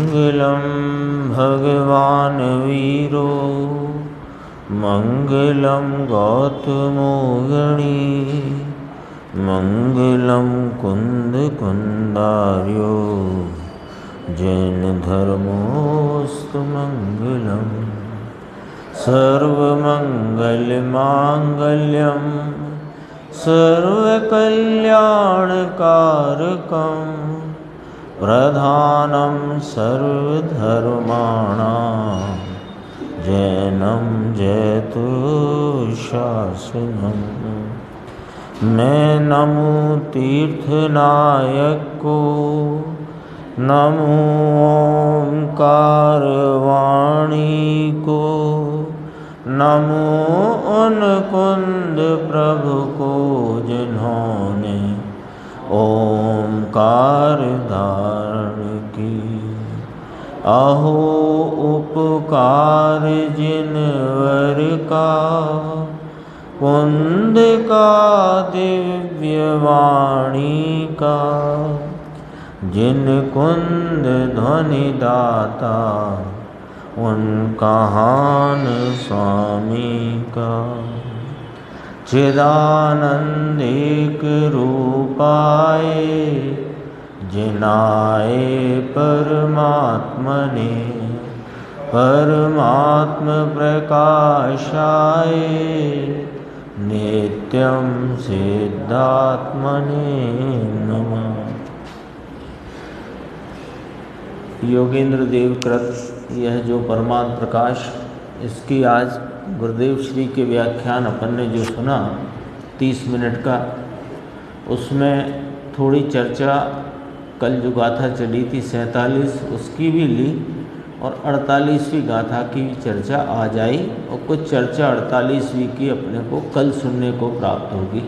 मङ्गलं भगवान् वीरो मङ्गलं गौतमो गणी मङ्गलं कुन्दकुन्दार्यो जैनधर्मोऽस्तु मङ्गलम् सर्वमङ्गलमाङ्गल्यं सर्वकल्याणकारकं प्रधानं सर्वधर्माणां जैनं जयतु शासनम्। मैं नमो तीर्थनायक को नमो ओंकार वाणी को नमो उन कुंद प्रभु को जिन्होंने ओंकार धारण की। अहो उपकार जिनवर का कुंद का दिव्य वाणी का जिन कुंद ध्वनि दाता उन कहान स्वामी का। चिदानंदिक रूपाए जिनाए परमात्मने परमात्म प्रकाशाय नित्यं सिद्धात्मने नमः। योगेंद्र देव कृत यह जो परमात्म प्रकाश, इसकी आज गुरुदेव श्री के व्याख्यान अपन ने जो सुना 30 मिनट का, उसमें थोड़ी चर्चा कल जो गाथा चली थी 47 उसकी भी ली और 48वीं गाथा की भी चर्चा आज आई और कुछ चर्चा 48वीं की अपने को कल सुनने को प्राप्त होगी।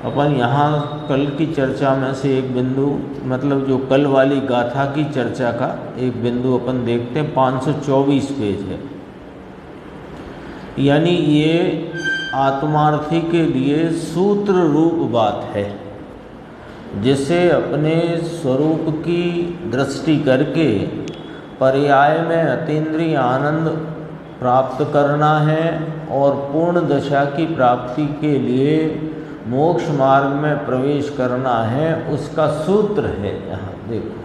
अपन यहाँ कल की चर्चा में से एक बिंदु, मतलब जो कल वाली गाथा की चर्चा का एक बिंदु अपन देखते हैं। 524 पेज है, यानी ये आत्मार्थी के लिए सूत्र रूप बात है, जिसे अपने स्वरूप की दृष्टि करके पर्याय में अतीन्द्रिय आनंद प्राप्त करना है और पूर्ण दशा की प्राप्ति के लिए मोक्ष मार्ग में प्रवेश करना है, उसका सूत्र है। यहाँ देखो,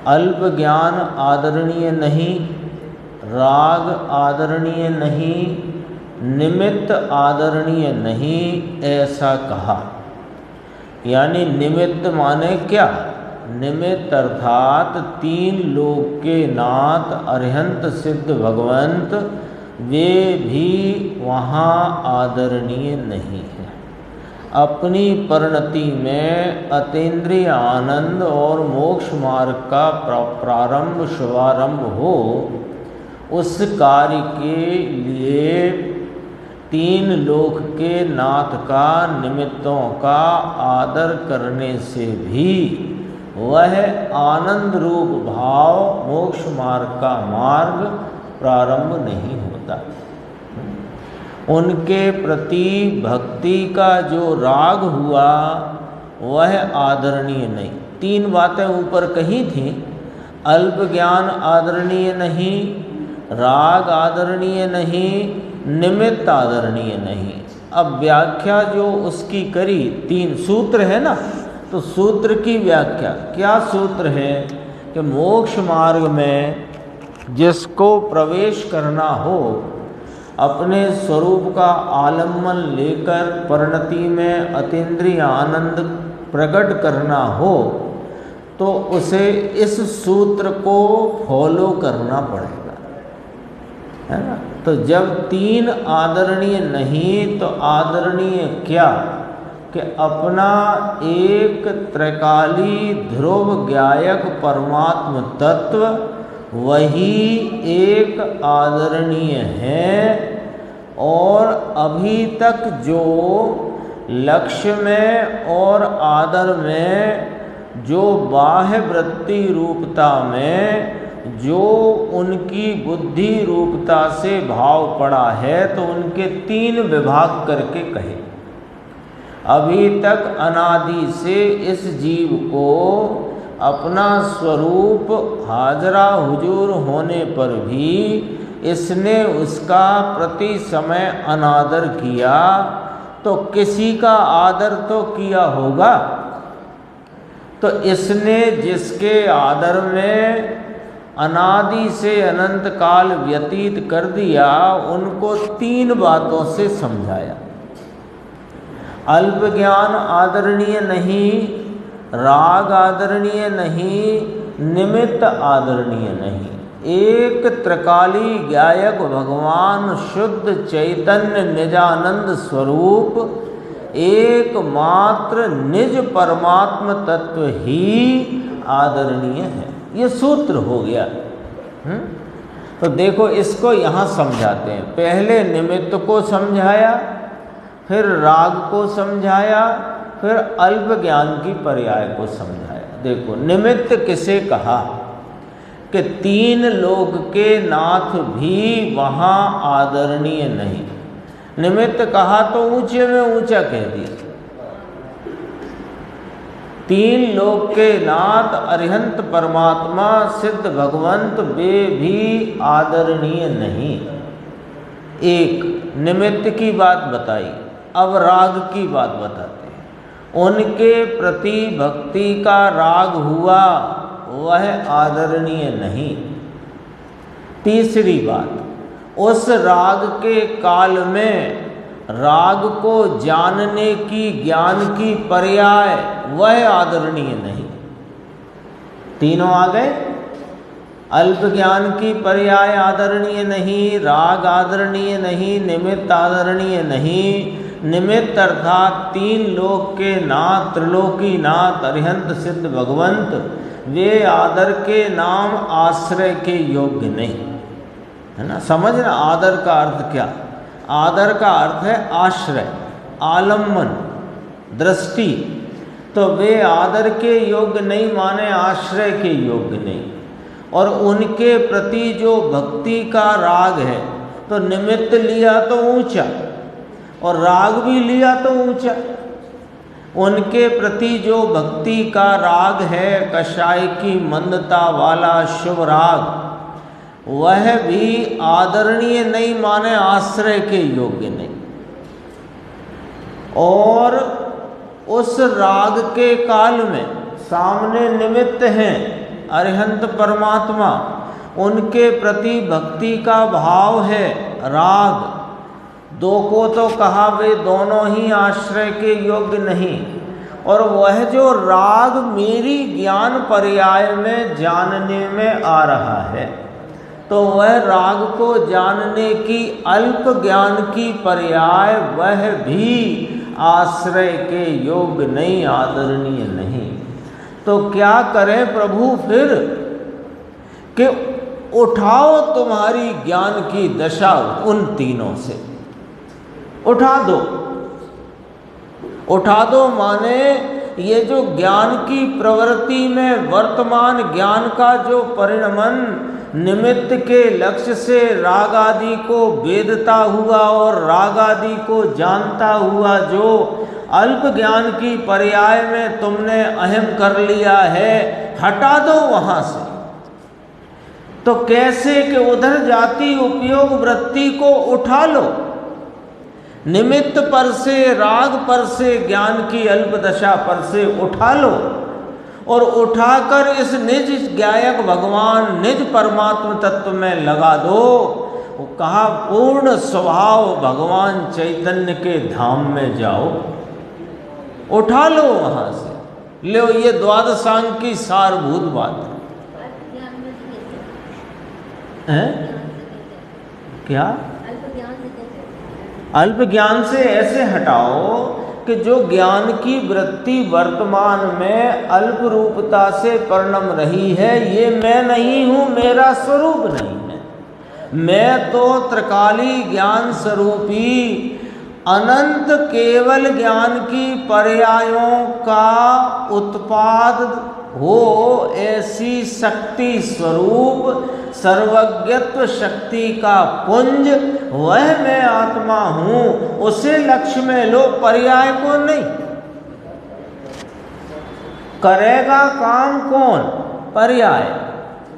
अल्प ज्ञान आदरणीय नहीं, राग आदरणीय नहीं, निमित्त आदरणीय नहीं, ऐसा कहा। यानी निमित्त माने क्या? निमित्त अर्थात 3 लोक के नाथ अरिहंत सिद्ध भगवंत, वे भी वहाँ आदरणीय नहीं है। अपनी परिणति में अतीन्द्रिय आनंद और मोक्ष मार्ग का प्रारंभ शुभारंभ हो, उस कार्य के लिए 3 लोक के नाथ का निमित्तों का आदर करने से भी वह आनंद रूप भाव मोक्ष मार्ग का मार्ग प्रारंभ नहीं होता। उनके प्रति भक्ति का जो राग हुआ वह आदरणीय नहीं। 3 बातें ऊपर कही थी, अल्प ज्ञान आदरणीय नहीं, राग आदरणीय नहीं, निमित्त आदरणीय नहीं। अब व्याख्या जो उसकी करी, 3 सूत्र है ना, तो सूत्र की व्याख्या क्या सूत्र है कि मोक्ष मार्ग में जिसको प्रवेश करना हो, अपने स्वरूप का आलम्बन लेकर परिणति में अतीन्द्रिय आनंद प्रकट करना हो, तो उसे इस सूत्र को फॉलो करना पड़ेगा, है ना। तो जब 3 आदरणीय नहीं तो आदरणीय क्या कि अपना एक त्रिकाली ध्रुव ज्ञायक परमात्म तत्व वही एक आदरणीय है, और अभी तक जो लक्ष्य में और आदर में जो बाह्य वृत्ति रूपता में जो उनकी बुद्धि रूपता से भाव पड़ा है, तो उनके 3 विभाग करके कहे। अभी तक अनादि से इस जीव को अपना स्वरूप हाजरा हुजूर होने पर भी इसने उसका प्रति समय अनादर किया, तो किसी का आदर तो किया होगा। तो इसने जिसके आदर में अनादि से अनंत काल व्यतीत कर दिया, उनको 3 बातों से समझाया। अल्प ज्ञान आदरणीय नहीं, राग आदरणीय नहीं, निमित्त आदरणीय नहीं। एक त्रिकाली गायक भगवान शुद्ध चैतन्य निजानंद स्वरूप एकमात्र निज परमात्म तत्व ही आदरणीय है। ये सूत्र हो गया। तो देखो, इसको यहाँ समझाते हैं। पहले निमित्त को समझाया, फिर राग को समझाया, फिर अल्प ज्ञान की पर्याय को समझाया। देखो, निमित्त किसे कहा कि 3 लोक के नाथ भी वहाँ आदरणीय नहीं। निमित्त कहा तो ऊंचे में ऊंचा कह दिया। 3 लोक के नाथ अरिहंत परमात्मा सिद्ध भगवंत वे भी आदरणीय नहीं। एक निमित्त की बात बताई, अब राग की बात बताते हैं। उनके प्रति भक्ति का राग हुआ, वह आदरणीय नहीं। तीसरी बात, उस राग के काल में राग को जानने की ज्ञान की पर्याय, वह आदरणीय नहीं। तीनों आ गए। अल्प ज्ञान की पर्याय आदरणीय नहीं, राग आदरणीय नहीं, निमित्त आदरणीय नहीं। निमित्त अर्थात 3 लोक के नाथ, त्रिलोकी नाथ, अरिहंत सिद्ध भगवंत, वे आदर के नाम आश्रय के योग्य नहीं। है ना, समझना आदर का अर्थ क्या। आदर का अर्थ है आश्रय, आलम्बन, दृष्टि। तो वे आदर के योग्य नहीं, माने आश्रय के योग्य नहीं। और उनके प्रति जो भक्ति का राग है, तो निमित्त लिया तो ऊंचा और राग भी लिया तो ऊंचा। उनके प्रति जो भक्ति का राग है, कषाय की मंदता वाला शुभ राग, वह भी आदरणीय नहीं, माने आश्रय के योग्य नहीं। और उस राग के काल में सामने निमित्त हैं अरिहंत परमात्मा, उनके प्रति भक्ति का भाव है राग। 2 को तो कहा वे दोनों ही आश्रय के योग्य नहीं। और वह जो राग मेरी ज्ञान पर्याय में जानने में आ रहा है, तो वह राग को जानने की अल्प ज्ञान की पर्याय, वह भी आश्रय के योग्य नहीं, आदरणीय नहीं। तो क्या करें प्रभु फिर कि उठाओ तुम्हारी ज्ञान की दशा उन तीनों से, उठा दो। उठा दो माने ये जो ज्ञान की प्रवृत्ति में वर्तमान ज्ञान का जो परिणमन निमित्त के लक्ष्य से राग आदि को वेदता हुआ और राग आदि को जानता हुआ जो अल्प ज्ञान की पर्याय में तुमने अहम कर लिया है, हटा दो वहां से। तो कैसे कि उधर जाति उपयोग वृत्ति को उठा लो, निमित्त पर से, राग पर से, ज्ञान की अल्प दशा पर से उठा लो और उठाकर इस निज गायक भगवान, निज परमात्म तत्व में लगा दो। वो कहा पूर्ण स्वभाव भगवान चैतन्य के धाम में जाओ, उठा लो वहां से। लो, ये द्वादशांग की सारभूत बात है। क्या अल्प ज्ञान से ऐसे हटाओ कि जो ज्ञान की वृत्ति वर्तमान में अल्प रूपता से परिणम रही है, ये मैं नहीं हूँ, मेरा स्वरूप नहीं है। मैं तो त्रिकाली ज्ञान स्वरूपी अनंत केवल ज्ञान की पर्यायों का उत्पाद हो, ऐसी शक्ति स्वरूप सर्वज्ञत्व शक्ति का पुंज, वह मैं आत्मा हूँ। उसे लक्ष्य में लो, पर्याय को नहीं। करेगा काम कौन? पर्याय।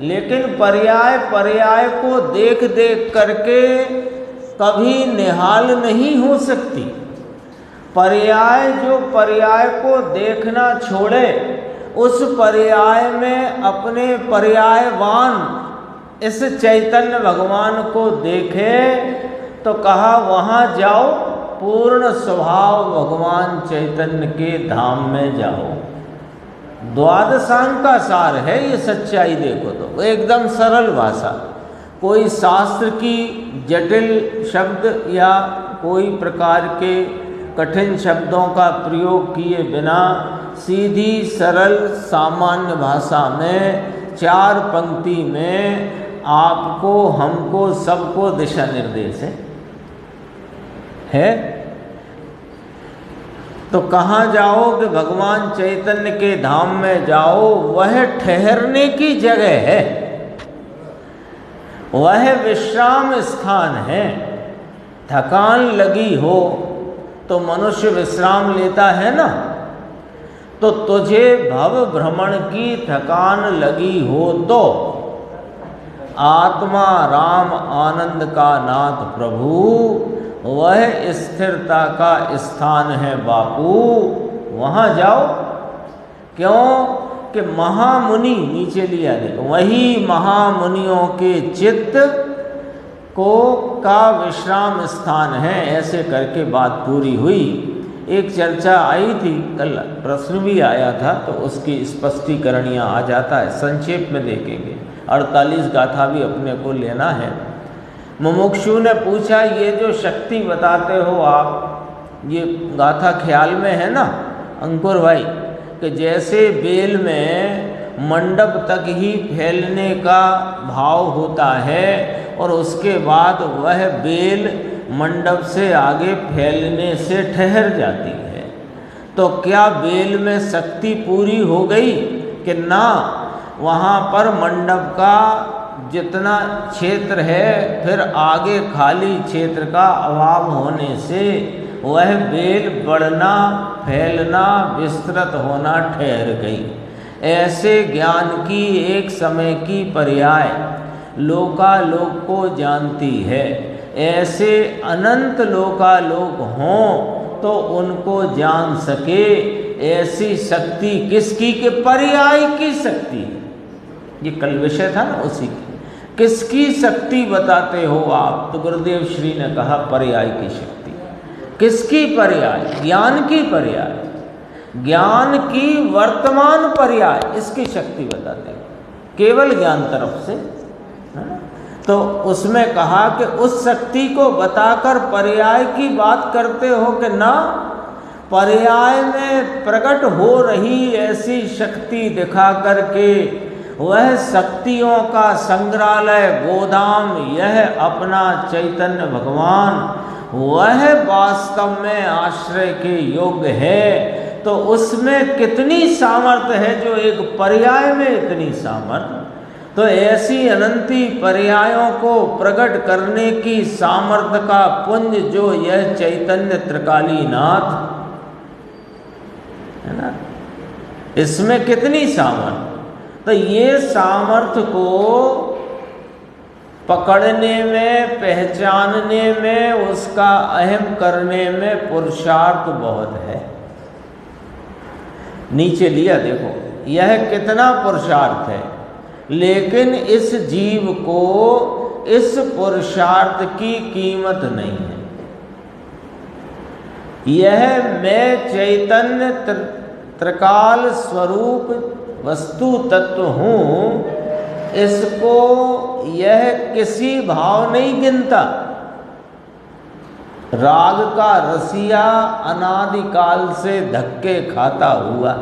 लेकिन पर्याय को देख देख करके कभी निहाल नहीं हो सकती। पर्याय जो पर्याय को देखना छोड़े, उस पर्याय में अपने पर्यायवान इस चैतन्य भगवान को देखे तो कहा वहाँ जाओ, पूर्ण स्वभाव भगवान चैतन्य के धाम में जाओ। द्वादशांग का सार है ये, सच्चाई देखो तो एकदम सरल भाषा, कोई शास्त्र की जटिल शब्द या कोई प्रकार के कठिन शब्दों का प्रयोग किए बिना सीधी सरल सामान्य भाषा में 4 पंक्ति में आपको, हमको, सबको दिशा निर्देश है। तो कहाँ जाओ कि भगवान चैतन्य के धाम में जाओ, वह ठहरने की जगह है, वह विश्राम स्थान है। थकान लगी हो तो मनुष्य विश्राम लेता है ना, तो तुझे भव भ्रमण की थकान लगी हो तो आत्मा राम आनंद का नाथ प्रभु, वह स्थिरता का स्थान है बापू, वहाँ जाओ। क्यों कि महामुनि, नीचे लिया देखो, वही महामुनियों के चित्त को का विश्राम स्थान है। ऐसे करके बात पूरी हुई। एक चर्चा आई थी, कल प्रश्न भी आया था, तो उसकी स्पष्टीकरण यहाँ आ जाता है, संक्षेप में देखेंगे। 48 गाथा भी अपने को लेना है। मुमुक्षु ने पूछा, ये जो शक्ति बताते हो आप, ये गाथा ख्याल में है ना अंकुर भाई, कि जैसे बेल में मंडप तक ही फैलने का भाव होता है और उसके बाद वह बेल मंडप से आगे फैलने से ठहर जाती है, तो क्या बेल में शक्ति पूरी हो गई कि ना? वहाँ पर मंडप का जितना क्षेत्र है, फिर आगे खाली क्षेत्र का अभाव होने से वह बेल बढ़ना, फैलना, विस्तृत होना ठहर गई। ऐसे ज्ञान की एक समय की पर्याय लोकालोक को जानती है। ऐसे अनंत लोकालोक हों तो उनको जान सके, ऐसी शक्ति किसकी? के पर्याय की शक्ति। ये कल विषय था ना उसी की। किसकी शक्ति बताते हो आप? तो गुरुदेव श्री ने कहा पर्याय की शक्ति। किसकी पर्याय? ज्ञान की पर्याय, ज्ञान की वर्तमान पर्याय, इसकी शक्ति बताते हो, केवल ज्ञान तरफ से, है ना? तो उसमें कहा कि उस शक्ति को बताकर पर्याय की बात करते हो कि ना, पर्याय में प्रकट हो रही ऐसी शक्ति दिखा करके वह शक्तियों का संग्रहालय गोदाम यह अपना चैतन्य भगवान, वह वास्तव में आश्रय के योग्य है। तो उसमें कितनी सामर्थ्य है जो एक पर्याय में इतनी सामर्थ्य। तो ऐसी अनंती पर्यायों को प्रकट करने की सामर्थ्य का पुंज जो यह चैतन्य त्रिकालीनाथ है ना, इसमें कितनी सामर्थ्य। तो ये सामर्थ्य को पकड़ने में, पहचानने में, उसका अहम करने में पुरुषार्थ बहुत है। नीचे लिया देखो, यह कितना पुरुषार्थ है, लेकिन इस जीव को इस पुरुषार्थ की कीमत नहीं है। यह मैं चैतन्य त्रिकाल स्वरूप वस्तु तत्व हूँ, इसको यह किसी भाव नहीं गिनता। राग का रसिया अनादिकाल से धक्के खाता हुआ,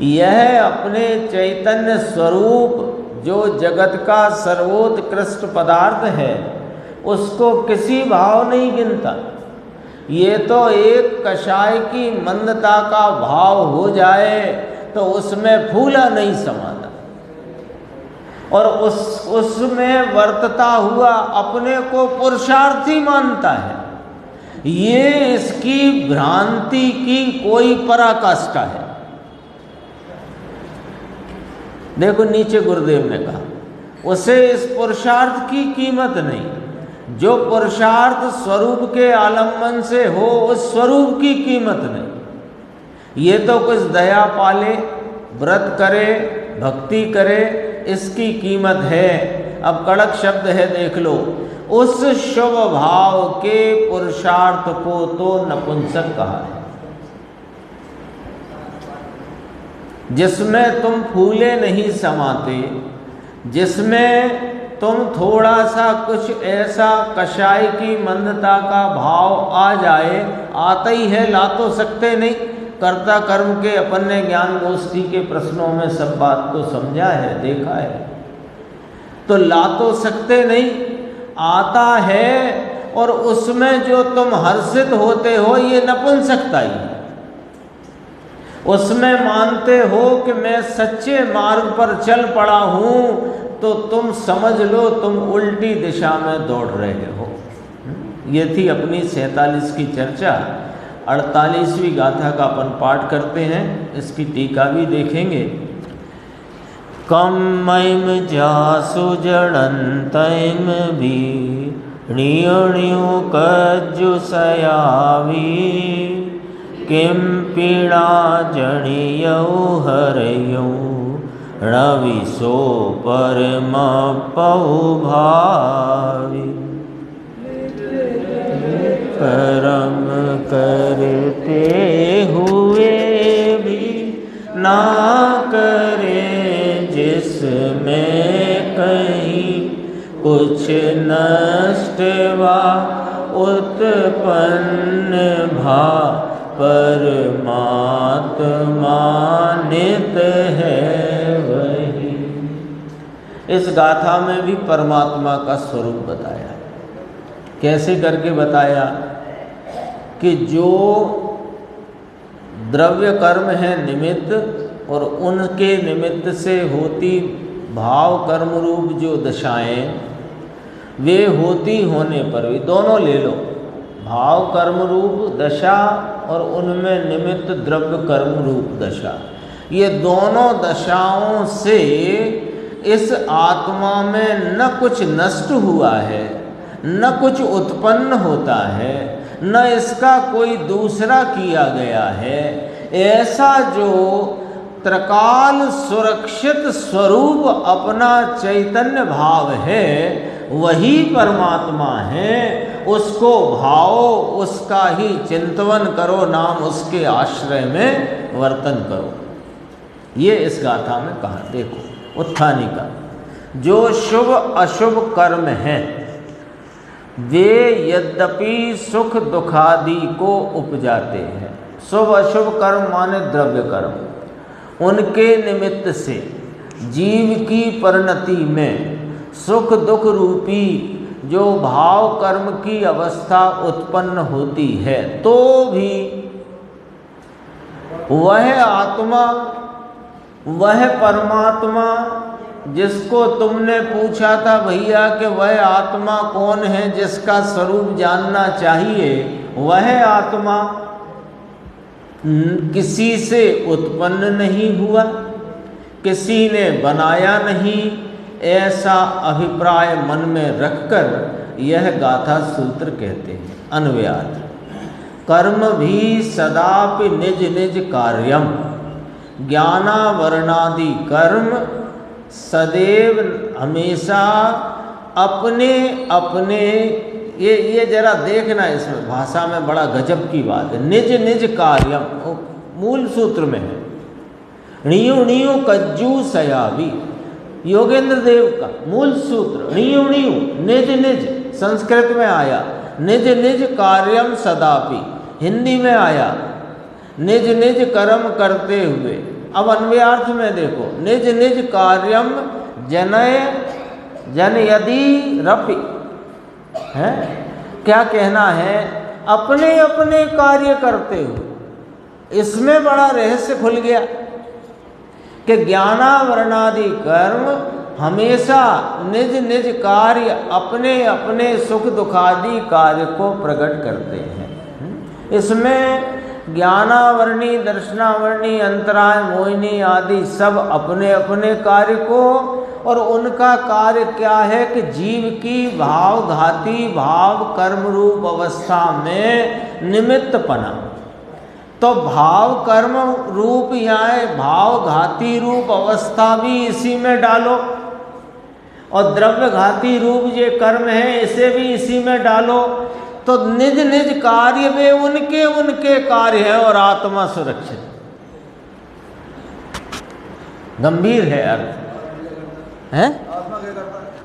यह अपने चैतन्य स्वरूप जो जगत का सर्वोत्कृष्ट पदार्थ है, उसको किसी भाव नहीं गिनता। ये तो एक कषाय की मंदता का भाव हो जाए तो उसमें फूला नहीं समाता, और उसमें वर्तता हुआ अपने को पुरुषार्थी मानता है। ये इसकी भ्रांति की कोई पराकाष्ठा है। देखो नीचे गुरुदेव ने कहा, उसे इस पुरुषार्थ की कीमत नहीं। जो पुरुषार्थ स्वरूप के आलम्बन से हो, उस स्वरूप की कीमत नहीं। ये तो कुछ दया पाले, व्रत करे, भक्ति करे, इसकी कीमत है। अब कड़क शब्द है, देख लो, उस शुभ भाव के पुरुषार्थ को तो नपुंसक कहा है, जिसमें तुम फूले नहीं समाते, जिसमें तुम थोड़ा सा कुछ ऐसा कषाय की मंदता का भाव आ जाए, आता ही है, ला तो सकते नहीं। कर्ता कर्म के अपन ने ज्ञान गोष्ठी के प्रश्नों में सब बात को समझा है, देखा है, तो ला तो सकते नहीं, आता है। और उसमें जो तुम हर्षित होते हो, ये नपुंसकता ही है। उसमें मानते हो कि मैं सच्चे मार्ग पर चल पड़ा हूँ, तो तुम समझ लो तुम उल्टी दिशा में दौड़ रहे हो। ये थी अपनी 47 की चर्चा। 48वीं गाथा का अपन पाठ करते हैं, इसकी टीका भी देखेंगे। कम मैम जासु जड़ंतैम भी णियणियो कज्जु सयावी, किम पीड़ा जणियौ हरयौ णविसो परम पौभावी। कर्म करते हुए भी ना करे, जिसमें कहीं कुछ नष्ट वा उत्पन्न भा, परमात्मा नित है वही। इस गाथा में भी परमात्मा का स्वरूप बताया। कैसे करके बताया कि जो द्रव्य कर्म है निमित्त, और उनके निमित्त से होती भाव कर्म रूप जो दशाएं, वे होती होने पर भी, दोनों ले लो, भाव कर्म रूप दशा और उनमें निमित्त द्रव्य कर्म रूप दशा, ये दोनों दशाओं से इस आत्मा में न कुछ नष्ट हुआ है, न कुछ उत्पन्न होता है, न इसका कोई दूसरा किया गया है। ऐसा जो त्रिकाल सुरक्षित स्वरूप अपना चैतन्य भाव है, वही परमात्मा है। उसको भावो, उसका ही चिंतन करो, नाम उसके आश्रय में वर्तन करो। ये इस गाथा में कहा। देखो उत्थानी का, जो शुभ अशुभ कर्म हैं, वे यद्यपि सुख दुखादि को उपजाते हैं। शुभ अशुभ कर्म माने द्रव्य कर्म, उनके निमित्त से जीव की परिणति में सुख दुख रूपी जो भाव कर्म की अवस्था उत्पन्न होती है, तो भी वह आत्मा, वह परमात्मा जिसको तुमने पूछा था भैया कि वह आत्मा कौन है जिसका स्वरूप जानना चाहिए, वह आत्मा किसी से उत्पन्न नहीं हुआ, किसी ने बनाया नहीं, ऐसा अभिप्राय मन में रखकर यह गाथा सूत्र कहते हैं। अन्वयार्थ, कर्म भी सदापि निज निज कार्यम, ज्ञानावरणादि कर्म सदैव हमेशा अपने अपने, ये जरा देखना, इसमें भाषा में बड़ा गजब की बात है। निज निज कार्यम मूल सूत्र में है, णियु णियु कज्जू सयावी, योगेंद्र देव का मूल सूत्र। णियु णियु निज निज संस्कृत में आया, निज निज कार्यम सदापि हिंदी में आया, निज निज कर्म करते हुए। अब अन्वयार्थ में देखो, निज निज कार्यम जनय जन यदि रपि है, क्या कहना है, अपने अपने कार्य करते हुए। इसमें बड़ा रहस्य खुल गया कि ज्ञानावरणादि कर्म हमेशा निज निज कार्य, अपने अपने सुख दुखादि कार्य को प्रकट करते हैं। इसमें ज्ञानावरणी, दर्शनावरणी, अंतराय, मोहिनी आदि सब अपने अपने कार्य को, और उनका कार्य क्या है कि जीव की भावघाती भाव कर्म रूप अवस्था में निमित्तपना। तो भाव कर्म रूप या भावघाती रूप अवस्था भी इसी में डालो, और द्रव्य घाती रूप ये कर्म है इसे भी इसी में डालो। तो निज निज कार्य में उनके उनके कार्य है और आत्मा सुरक्षित। गंभीर है अर्थ है।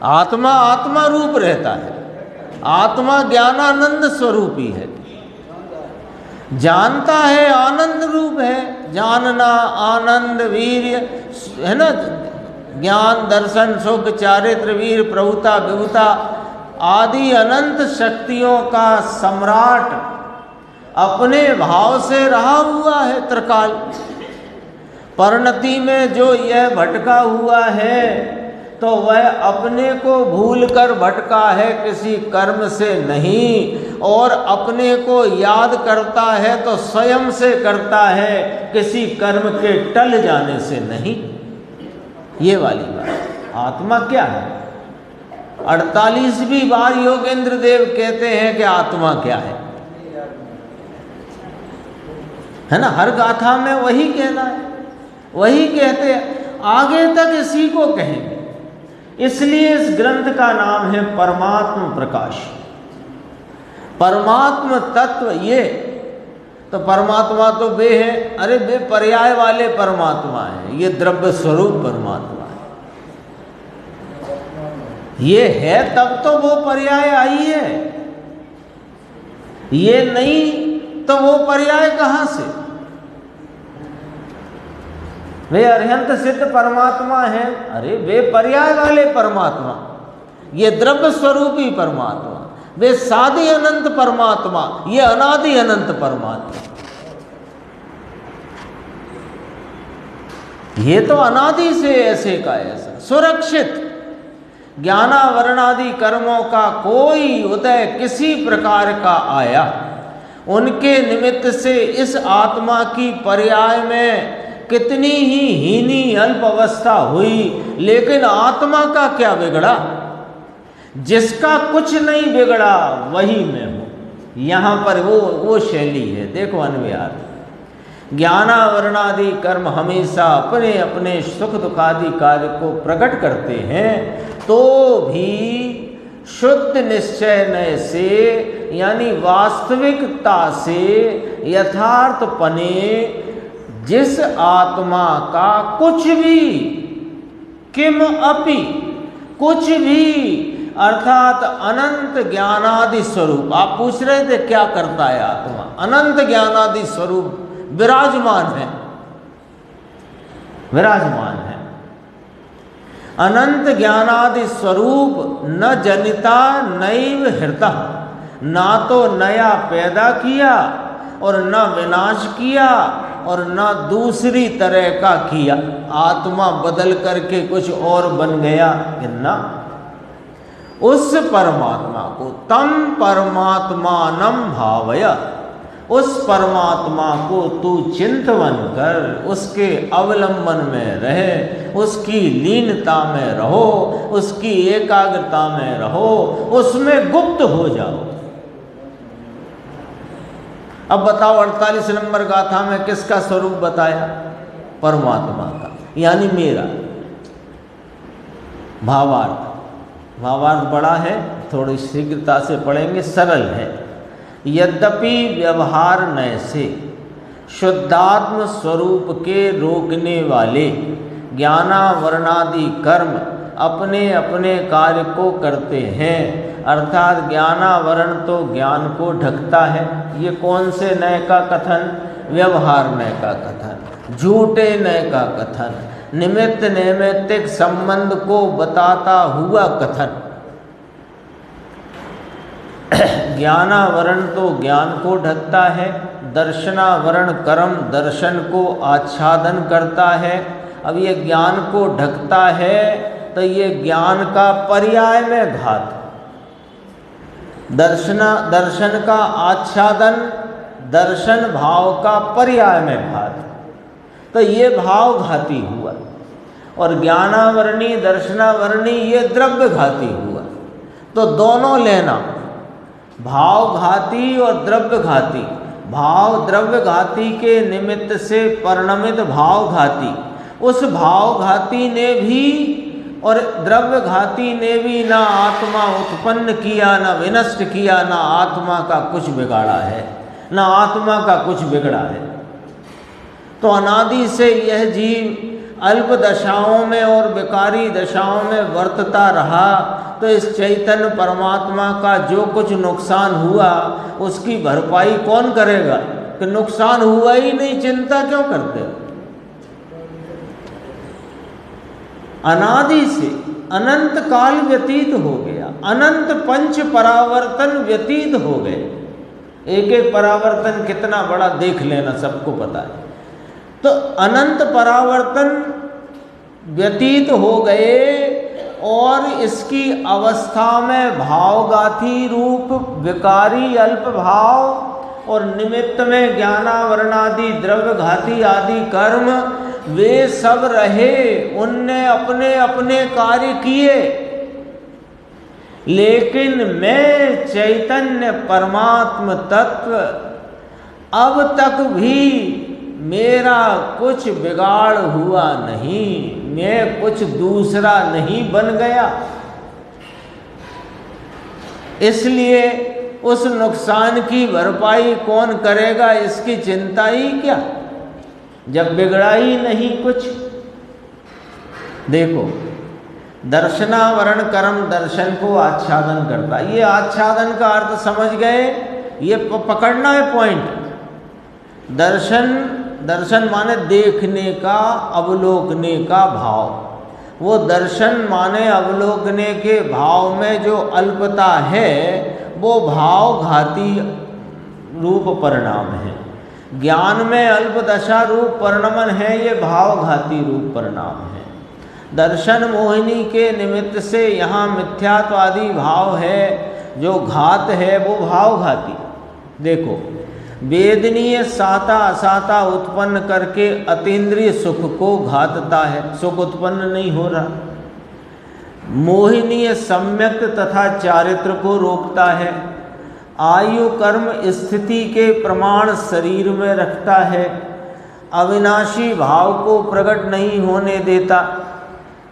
आत्मा आत्मा रूप रहता है, आत्मा ज्ञानानंद स्वरूपी है, जानता है आनंद रूप है। जानना, आनंद, वीर्य है ना, ज्ञान, दर्शन, सुख, चारित्र, वीर, प्रभुता, विभुता आदि अनंत शक्तियों का सम्राट अपने भाव से रहा हुआ है त्रिकाल। परिणति में जो यह भटका हुआ है तो वह अपने को भूलकर भटका है, किसी कर्म से नहीं, और अपने को याद करता है तो स्वयं से करता है, किसी कर्म के टल जाने से नहीं। ये वाली बात आत्मा क्या है। 48वीं बार योगेंद्र देव कहते हैं कि आत्मा क्या है ना। हर गाथा में वही कहना है, वही कहते हैं, आगे तक इसी को कहेंगे। इसलिए इस ग्रंथ का नाम है परमात्म प्रकाश। परमात्म तत्व ये तो परमात्मा तो वे है, अरे वे पर्याय वाले परमात्मा है, ये द्रव्य स्वरूप परमात्मा है। ये है तब तो वो पर्याय आई है, ये नहीं तो वो पर्याय कहां से। वे अरहंत सिद्ध परमात्मा हैं, अरे वे पर्याय वाले परमात्मा, ये द्रव्य स्वरूपी परमात्मा, वे सादि अनंत परमात्मा, ये अनादि अनंत परमात्मा। ये तो अनादि से ऐसे का ऐसा सुरक्षित। ज्ञानावरणादि कर्मों का कोई उदय किसी प्रकार का आया, उनके निमित्त से इस आत्मा की पर्याय में कितनी ही हीनी अल्प अवस्था हुई, लेकिन आत्मा का क्या बिगड़ा। जिसका कुछ नहीं बिगड़ा वही मैं हूं। यहां पर वो शैली है। देखो अन्वयार, ज्ञानावरणादि कर्म हमेशा अपने अपने सुख दुखादि कार्य को प्रकट करते हैं, तो भी शुद्ध निश्चय से यानी वास्तविकता से यथार्थपने जिस आत्मा का कुछ भी किम अपि कुछ भी अर्थात अनंत ज्ञानादि स्वरूप। आप पूछ रहे थे क्या करता है आत्मा, अनंत ज्ञानादि स्वरूप विराजमान है, विराजमान है। अनंत ज्ञानादि स्वरूप न जनिता नैव हृता, ना तो नया पैदा किया और न विनाश किया और न दूसरी तरह का किया। आत्मा बदल करके कुछ और बन गया कि ना। उस परमात्मा को तम परमात्मानम भावय, उस परमात्मा को तू चिंतवन कर, उसके अवलंबन में रहे, उसकी लीनता में रहो, उसकी एकाग्रता में रहो, उसमें गुप्त हो जाओ। अब बताओ 48 नंबर गाथा में किसका स्वरूप बताया? परमात्मा का, यानी मेरा। भावार्थ बड़ा है, थोड़ी शीघ्रता से पढ़ेंगे, सरल है। यद्यपि व्यवहार नय से शुद्धात्म स्वरूप के रोकने वाले ज्ञानावरणादि कर्म अपने अपने कार्य को करते हैं, अर्थात ज्ञानावरण तो ज्ञान को ढकता है। ये कौन से नय का कथन? व्यवहार नय का कथन, झूठे नय का कथन, निमित्त नैमित्तिक संबंध को बताता हुआ कथन। ज्ञानावरण तो ज्ञान को ढकता है, दर्शनावरण कर्म दर्शन को आच्छादन करता है। अब ये ज्ञान को ढकता है तो ये ज्ञान का पर्याय में घात। दर्शन का आच्छादन दर्शन भाव का पर्याय में घात, तो ये भाव घाती हुआ। और ज्ञानावरणी दर्शनावरणी ये द्रव्य घाती हुआ। तो दोनों लेना, भाव घाती और द्रव्य घाती। भाव द्रव्य घाती के निमित्त से परिणमित भाव घाती, उस भाव घाती ने भी और द्रव्य घाती ने भी ना आत्मा उत्पन्न किया, ना विनष्ट किया, ना आत्मा का कुछ बिगाड़ा है, ना आत्मा का कुछ बिगड़ा है। तो अनादि से यह जीव अल्प दशाओं में और विकारी दशाओं में वर्तता रहा। तो इस चैतन्य परमात्मा का जो कुछ नुकसान हुआ उसकी भरपाई कौन करेगा? कि नुकसान हुआ ही नहीं, चिंता क्यों करते? अनादि से अनंत काल व्यतीत हो गया, अनंत पंच परावर्तन व्यतीत हो गए। एक एक परावर्तन कितना बड़ा देख लेना, सबको पता है। तो अनंत परावर्तन व्यतीत हो गए और इसकी अवस्था में भावगाथी रूप विकारी अल्प भाव और निमित्त में ज्ञानावरणादि द्रव्य घाती आदि कर्म वे सब रहे। उनने अपने अपने कार्य किए, लेकिन मैं चैतन्य परमात्म तत्व अब तक भी मेरा कुछ बिगाड़ हुआ नहीं, मैं कुछ दूसरा नहीं बन गया। इसलिए उस नुकसान की भरपाई कौन करेगा इसकी चिंता ही क्या, जब बिगड़ा ही नहीं कुछ। देखो, दर्शनावरण कर्म दर्शन को आच्छादन करता। ये आच्छादन का अर्थ समझ गए? ये पकड़ना है पॉइंट। दर्शन माने देखने का, अवलोकने का भाव। वो दर्शन माने अवलोकने के भाव में जो अल्पता है वो भाव घाती रूप परिणाम है। ज्ञान में अल्प दशा रूप परिणमन है, ये भाव घाती रूप परिणाम है। दर्शन मोहिनी के निमित्त से यहाँ मिथ्यात्वादी भाव है, जो घात है वो भाव घाती। देखो, वेदनीय साता असाता उत्पन्न करके अतीन्द्रिय सुख को घातता है, सुख उत्पन्न नहीं हो रहा। मोहिनीय सम्यक तथा चारित्र को रोकता है। आयु कर्म स्थिति के प्रमाण शरीर में रखता है। अविनाशी भाव को प्रकट नहीं होने देता।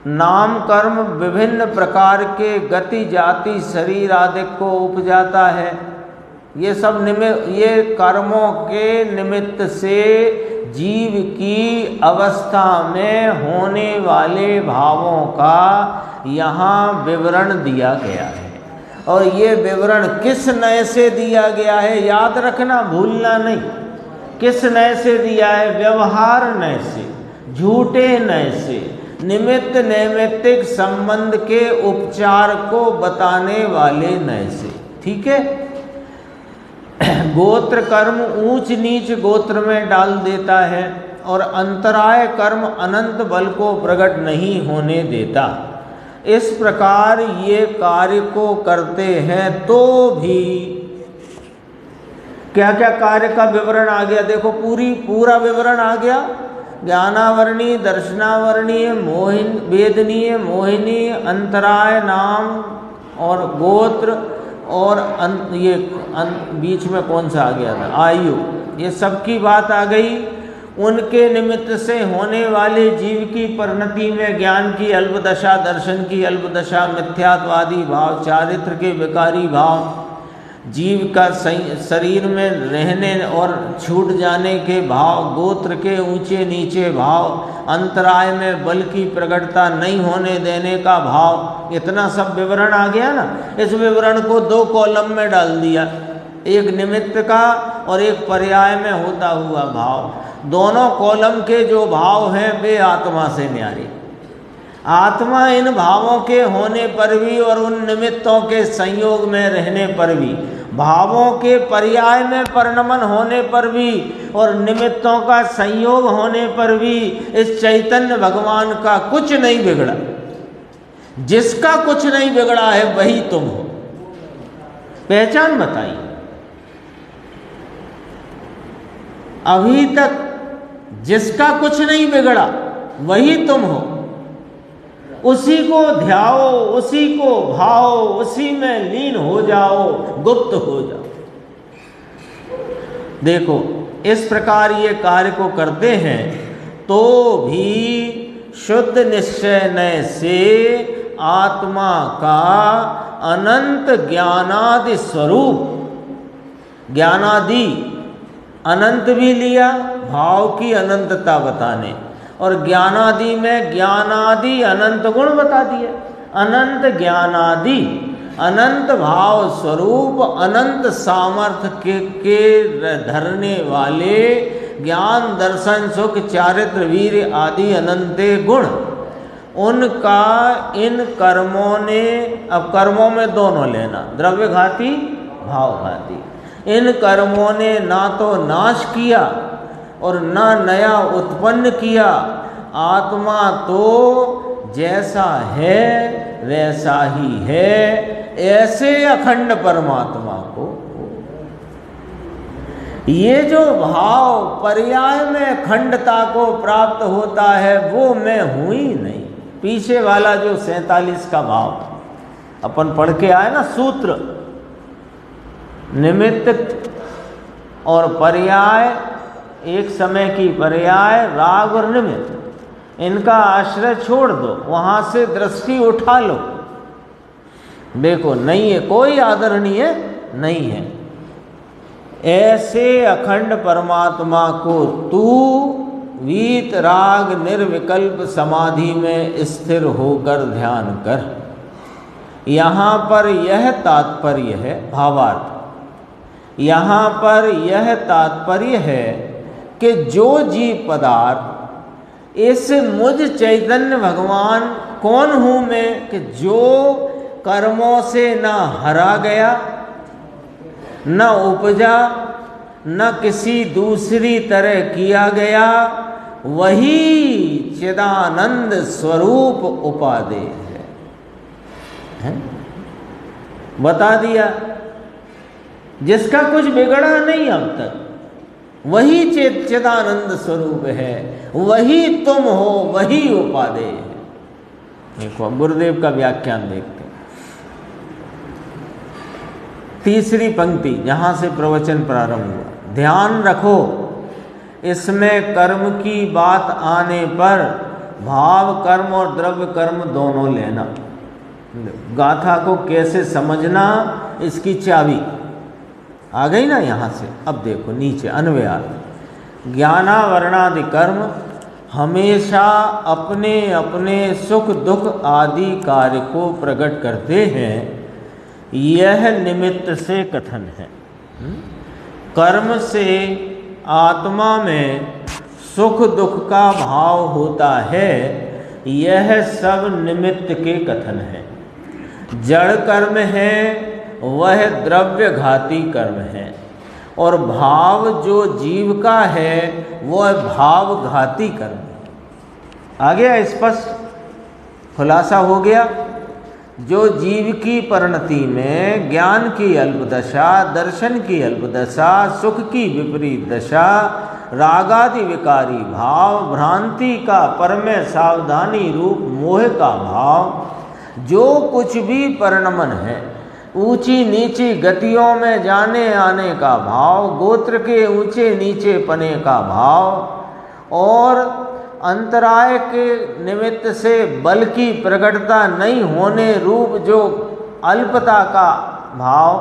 नाम कर्म विभिन्न प्रकार के गति जाति शरीर आदि को उपजाता है। ये सब ये कर्मों के निमित्त से जीव की अवस्था में होने वाले भावों का यहाँ विवरण दिया गया है। और ये विवरण किस नय से दिया गया है, याद रखना, भूलना नहीं। किस नय से दिया है? व्यवहार नय से, झूठे नय से, निमित्त नैमित्तिक संबंध के उपचार को बताने वाले नय से। ठीक है? गोत्र कर्म ऊंच नीच गोत्र में डाल देता है और अंतराय कर्म अनंत बल को प्रकट नहीं होने देता। इस प्रकार ये कार्य को करते हैं तो भी क्या क्या कार्य का विवरण आ गया। देखो, पूरा विवरण आ गया। ज्ञानावरणी, दर्शनावरणीय, वेदनीय, मोहिनी, अंतराय, नाम और गोत्र और बीच में कौन सा आ गया था? आयु। ये सब की बात आ गई। उनके निमित्त से होने वाले जीव की परिणति में ज्ञान की अल्पदशा, दर्शन की अल्पदशा, मिथ्यात्वादी भाव, चारित्र के विकारी भाव, जीव का शरीर में रहने और छूट जाने के भाव, गोत्र के ऊंचे नीचे भाव, अंतराय में बल की प्रकटता नहीं होने देने का भाव, इतना सब विवरण आ गया ना। इस विवरण को 2 कॉलम में डाल दिया, एक निमित्त का और एक पर्याय में होता हुआ भाव। दोनों कॉलम के जो भाव हैं वे आत्मा से न्यारे। आत्मा इन भावों के होने पर भी और उन निमित्तों के संयोग में रहने पर भी, भावों के पर्याय में परिणमन होने पर भी और निमित्तों का संयोग होने पर भी इस चैतन्य भगवान का कुछ नहीं बिगड़ा। जिसका कुछ नहीं बिगड़ा है वही तुम हो। पहचान बताइए। अभी तक जिसका कुछ नहीं बिगड़ा वही तुम हो, उसी को ध्याओ, उसी को भाओ, उसी में लीन हो जाओ, गुप्त हो जाओ। देखो इस प्रकार ये कार्य को करते हैं तो भी शुद्ध निश्चय से आत्मा का अनंत ज्ञानादि स्वरूप, ज्ञानादि अनंत भी लिया भाव की अनंतता बताने, और ज्ञानादि में ज्ञानादि अनंत गुण बता दिए। अनंत ज्ञानादि, अनंत भाव स्वरूप, अनंत सामर्थ्य के धरने वाले ज्ञान दर्शन सुख चारित्र वीर आदि अनंत गुण, उनका इन कर्मों ने, अब कर्मों में दोनों लेना, द्रव्य घाती भाव घाती, इन कर्मों ने ना तो नाश किया और ना नया उत्पन्न किया। आत्मा तो जैसा है वैसा ही है, ऐसे अखंड परमात्मा को ये जो भाव पर्याय में खंडता को प्राप्त होता है वो मैं हूं ही नहीं। पीछे वाला जो 47 का भाव अपन पढ़ के आए ना, सूत्र निमित्त और पर्याय, एक समय की पर्याय, राग और निमित्त, इनका आश्रय छोड़ दो, वहां से दृष्टि उठा लो। देखो नहीं है, कोई आदरणीय नहीं है। ऐसे अखंड परमात्मा को तू वीत राग निर्विकल्प समाधि में स्थिर होकर ध्यान कर। यहाँ पर यह तात्पर्य है, भावार्थ, यहाँ पर यह तात्पर्य है कि जो जीव पदार्थ इस मुझ चैतन्य भगवान कौन हूँ मैं, कि जो कर्मों से न हरा गया, न उपजा, न किसी दूसरी तरह किया गया, वही चिदानंद स्वरूप उपादेय है? बता दिया, जिसका कुछ बिगड़ा नहीं अब तक, वही चिदानंद स्वरूप है, वही तुम हो, वही उपादेय है। देखो गुरुदेव का व्याख्यान देखते हैं। तीसरी पंक्ति जहाँ से प्रवचन प्रारंभ हुआ, ध्यान रखो इसमें कर्म की बात आने पर भाव कर्म और द्रव्य कर्म दोनों लेना। गाथा को कैसे समझना, इसकी चाबी आ गई ना यहाँ से। अब देखो नीचे अन्वयार्थ, ज्ञानावरणादि कर्म हमेशा अपने अपने सुख दुख आदि कार्य को प्रकट करते हैं, यह निमित्त से कथन है। कर्म से आत्मा में सुख दुख का भाव होता है, यह सब निमित्त के कथन है। जड़ कर्म है वह द्रव्य घाती कर्म है, और भाव जो जीव का है वह भाव घाती कर्म है। आ गया स्पष्ट, खुलासा हो गया। जो जीव की परिणति में ज्ञान की अल्पदशा, दर्शन की अल्पदशा, सुख की विपरीत दशा, रागादि विकारी भाव, भ्रांति का परमे सावधानी रूप मोह का भाव, जो कुछ भी परिणमन है, ऊंची नीची गतियों में जाने आने का भाव, गोत्र के ऊंचे नीचे पने का भाव, और अंतराय के निमित्त से बल की प्रकटता नहीं होने रूप जो अल्पता का भाव,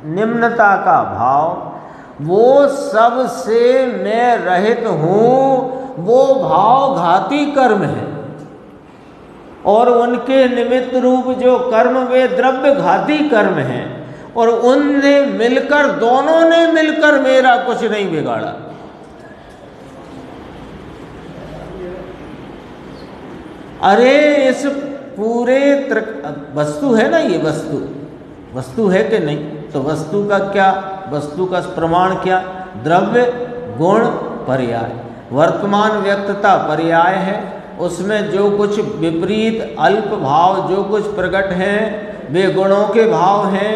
निम्नता का भाव, वो सब से मैं रहित हूँ, वो भाव घाती कर्म है। और उनके निमित्त रूप जो कर्म वे द्रव्य घाती कर्म हैं, और उनने मिलकर, दोनों ने मिलकर मेरा कुछ नहीं बिगाड़ा। अरे इस पूरे वस्तु है ना, ये वस्तु है कि नहीं? तो वस्तु का क्या, वस्तु का प्रमाण क्या? द्रव्य गुण पर्याय। वर्तमान व्यक्तता पर्याय है, उसमें जो कुछ विपरीत अल्प भाव जो कुछ प्रकट हैं वे गुणों के भाव हैं।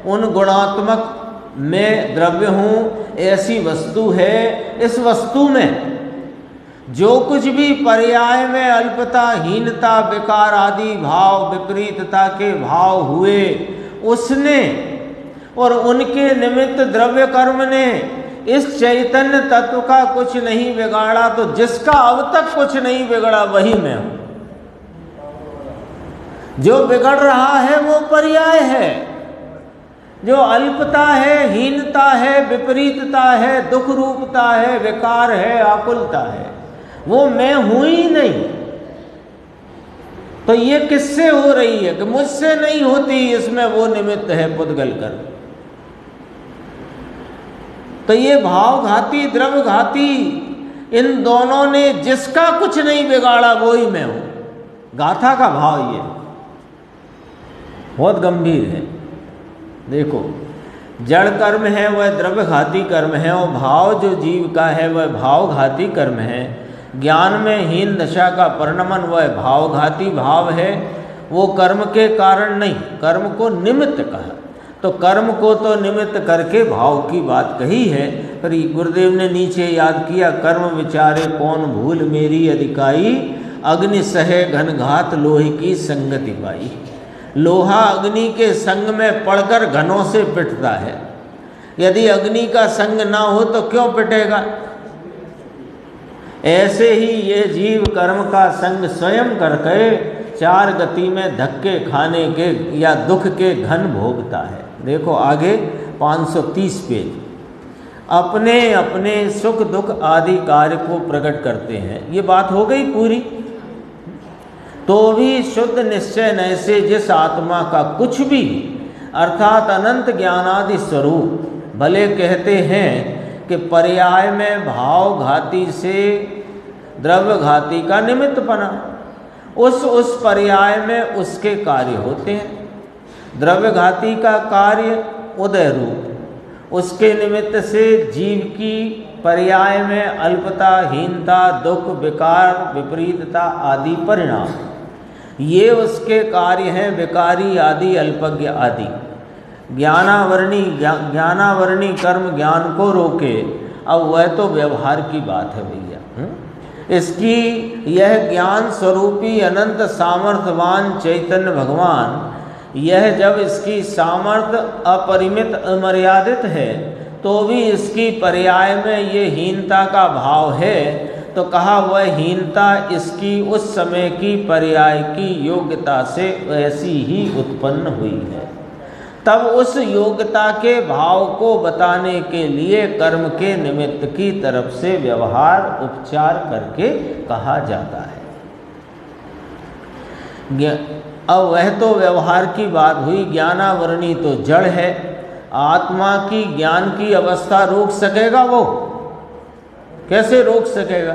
उन गुणात्मक मैं द्रव्य हूँ, ऐसी वस्तु है। इस वस्तु में जो कुछ भी पर्याय में अल्पता, हीनता, विकार आदि भाव, विपरीतता के भाव हुए, उसने और उनके निमित्त द्रव्य कर्म ने इस चैतन्य तत्व का कुछ नहीं बिगाड़ा। तो जिसका अब तक कुछ नहीं बिगड़ा वही मैं हूं। जो बिगड़ रहा है वो पर्याय है, जो अल्पता है, हीनता है, विपरीतता है, दुख रूपता है, विकार है, आकुलता है, वो मैं हूं ही नहीं। तो ये किससे हो रही है? कि मुझसे नहीं होती, इसमें वो निमित्त है पुद्गल कर्म। तो ये भाव घाती, द्रव्य घाती, इन दोनों ने जिसका कुछ नहीं बिगाड़ा वो ही मैं हूं। गाथा का भाव ये बहुत गंभीर है। देखो, जड़ कर्म है वह द्रव्य घाती कर्म है, और भाव जो जीव का है वह भाव घाती कर्म है। ज्ञान में हीन दशा का परिणमन वह भाव घाती भाव है। वो कर्म के कारण नहीं, कर्म को निमित्त कहा। तो कर्म को तो निमित्त करके भाव की बात कही है। पर गुरुदेव ने नीचे याद किया, कर्म विचारे कौन भूल मेरी अधिकाई, अग्नि सहे घनघात लोहे की संगति पाई। लोहा अग्नि के संग में पड़कर घनों से पिटता है। यदि अग्नि का संग ना हो तो क्यों पिटेगा? ऐसे ही ये जीव कर्म का संग स्वयं करके चार गति में धक्के खाने के या दुख के घन भोगता है। देखो आगे 530 पेज। अपने अपने सुख दुख आदि कार्य को प्रकट करते हैं। ये बात हो गई पूरी। तो भी शुद्ध निश्चय न से जिस आत्मा का कुछ भी अर्थात अनंत ज्ञानादि स्वरूप भले कहते हैं कि पर्याय में भाव घाती से द्रव्य घाती का निमित्त बना, उस पर्याय में उसके कार्य होते हैं। द्रव्य घाती का कार्य उदय रूप, उसके निमित्त से जीव की पर्याय में अल्पता, हीनता, दुख, विकार, विपरीतता आदि परिणाम, ये उसके कार्य हैं। विकारी आदि, अल्पज्ञ आदि। ज्ञानावरणी कर्म ज्ञान को रोके। अब वह तो व्यवहार की बात है भैया। इसकी यह ज्ञान स्वरूपी अनंत सामर्थ्यवान चैतन्य भगवान, यह जब इसकी सामर्थ्य अपरिमित अमर्यादित है तो भी इसकी पर्याय में ये हीनता का भाव है। तो कहा वह हीनता इसकी उस समय की पर्याय की योग्यता से ऐसी ही उत्पन्न हुई है। तब उस योग्यता के भाव को बताने के लिए कर्म के निमित्त की तरफ से व्यवहार उपचार करके कहा जाता है। अब वह तो व्यवहार की बात हुई। ज्ञानावरणी तो जड़ है। आत्मा की ज्ञान की अवस्था रोक सकेगा वो? कैसे रोक सकेगा?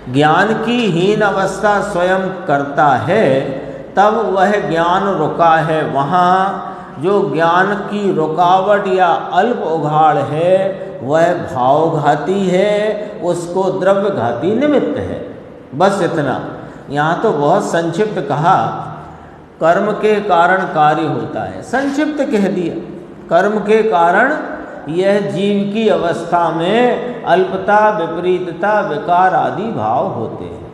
ज्ञान की हीन अवस्था स्वयं करता है, तब वह ज्ञान रुका है। वहाँ जो ज्ञान की रुकावट या अल्प उघाड़ है वह भावघाती है, उसको द्रव्यघाती निमित्त है। बस इतना। यहाँ तो बहुत संक्षिप्त कहा, कर्म के कारण कार्य होता है, संक्षिप्त कह दिया। कर्म के कारण यह जीव की अवस्था में अल्पता, विपरीतता, विकार आदि भाव होते हैं।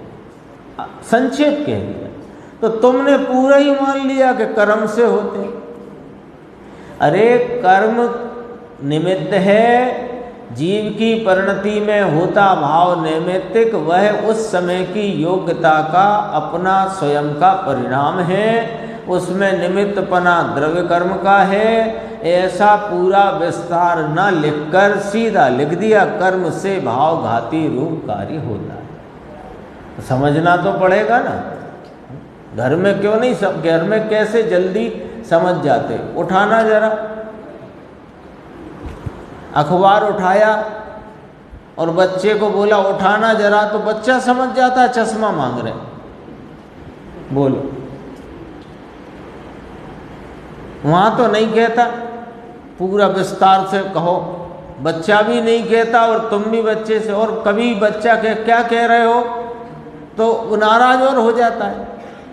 संक्षेप कह दिया। तो तुमने पूरा ही मान लिया कि कर्म से होते। अरे कर्म निमित्त है, जीव की परिणति में होता भाव नैमित्तिक, वह उस समय की योग्यता का अपना स्वयं का परिणाम है। उसमें निमित्तपना द्रव्य कर्म का है। ऐसा पूरा विस्तार न लिखकर सीधा लिख दिया कर्म से भाव घाती रूप कार्य होता है। समझना तो पड़ेगा ना। घर में क्यों नहीं, सब घर में कैसे जल्दी समझ जाते। उठाना जरा, अखबार उठाया और बच्चे को बोला उठाना जरा, तो बच्चा समझ जाता है चश्मा मांग रहे। बोलो, वहाँ तो नहीं कहता, पूरा विस्तार से कहो। बच्चा भी नहीं कहता और तुम भी बच्चे से, और कभी बच्चा क्या कह रहे हो तो नाराज और हो जाता है,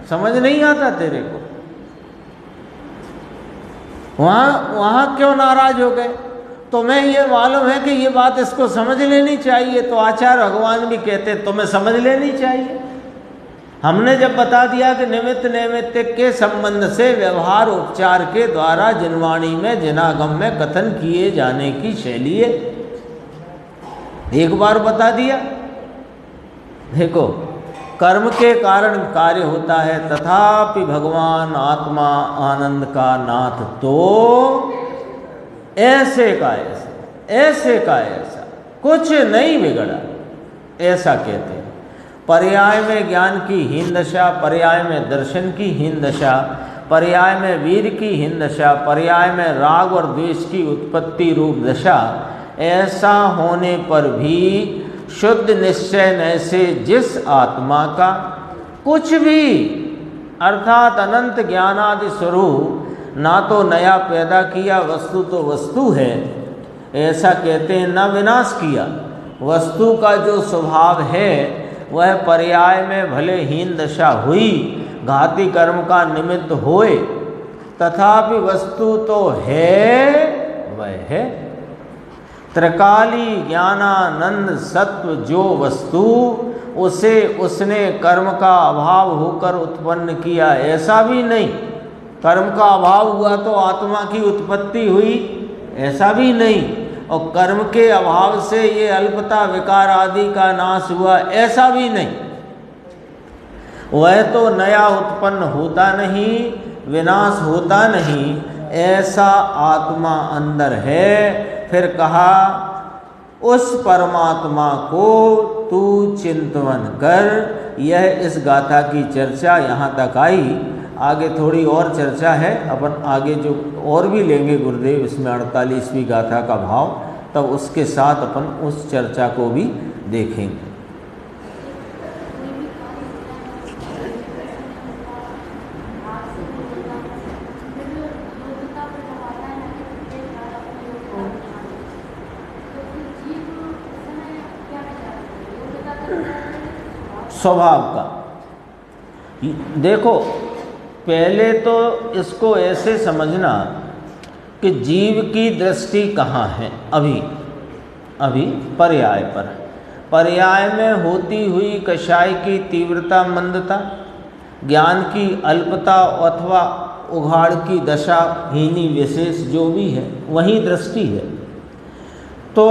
समझ नहीं आता तेरे को। वहाँ क्यों नाराज हो गए? तुम्हें ये मालूम है कि ये बात इसको समझ लेनी चाहिए, तो आचार्य भगवान भी कहते तुम्हें समझ लेनी चाहिए। हमने जब बता दिया कि निमित्त नैमित्तिक के संबंध से व्यवहार उपचार के द्वारा जिनवाणी में जिनागम में कथन किए जाने की शैली है, एक बार बता दिया। देखो, कर्म के कारण कार्य होता है, तथापि भगवान आत्मा आनंद का नाथ तो ऐसे का ऐसा, ऐसे का ऐसा, कुछ नहीं बिगड़ा, ऐसा कहते हैं। पर्याय में ज्ञान की हीन दशा, पर्याय में दर्शन की हीन दशा, पर्याय में वीर की हीन दशा, पर्याय में राग और द्वेष की उत्पत्ति रूप दशा, ऐसा होने पर भी शुद्ध निश्चय न से जिस आत्मा का कुछ भी अर्थात अनंत ज्ञानादि स्वरूप ना तो नया पैदा किया, वस्तु तो वस्तु है, ऐसा कहते हैं, न विनाश किया। वस्तु का जो स्वभाव है वह पर्याय में भले हीन दशा हुई, घाती कर्म का निमित्त होए, तथापि वस्तु तो है वह है। त्रिकाली ज्ञानानंद सत्व जो वस्तु, उसे उसने कर्म का अभाव होकर उत्पन्न किया, ऐसा भी नहीं। कर्म का अभाव हुआ तो आत्मा की उत्पत्ति हुई, ऐसा भी नहीं। और कर्म के अभाव से ये अल्पता विकार आदि का नाश हुआ, ऐसा भी नहीं। वह तो नया उत्पन्न होता नहीं, विनाश होता नहीं, ऐसा आत्मा अंदर है। फिर कहा, उस परमात्मा को तू चिंतन कर। यह इस गाथा की चर्चा यहाँ तक आई। आगे थोड़ी और चर्चा है, अपन आगे जो और भी लेंगे गुरुदेव, इसमें 48वीं गाथा का भाव, तब उसके साथ अपन उस चर्चा को भी देखेंगे। स्वभाव का देखो, पहले तो इसको ऐसे समझना कि जीव की दृष्टि कहाँ है। अभी पर्याय पर, पर्याय में होती हुई कषाय की तीव्रता मंदता, ज्ञान की अल्पता अथवा उघाड़ की दशा हीनी विशेष जो भी है, वही दृष्टि है। तो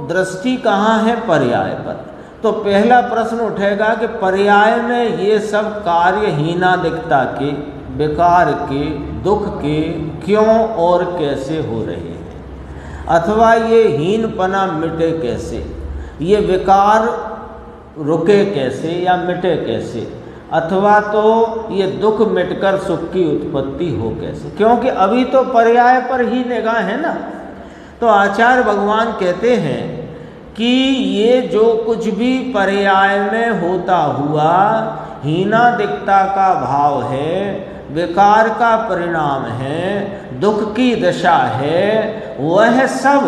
दृष्टि कहाँ है? पर्याय पर। तो पहला प्रश्न उठेगा कि पर्याय में ये सब कार्य हीनादिकता के, विकार के, दुख के क्यों और कैसे हो रहे हैं, अथवा ये हीनपना मिटे कैसे, ये विकार रुके कैसे या मिटे कैसे, अथवा तो ये दुख मिटकर सुख की उत्पत्ति हो कैसे। क्योंकि अभी तो पर्याय पर ही निगाह है ना। तो आचार्य भगवान कहते हैं कि ये जो कुछ भी पर्याय में होता हुआ हीनादिकता का भाव है, विकार का परिणाम है, दुख की दशा है, वह सब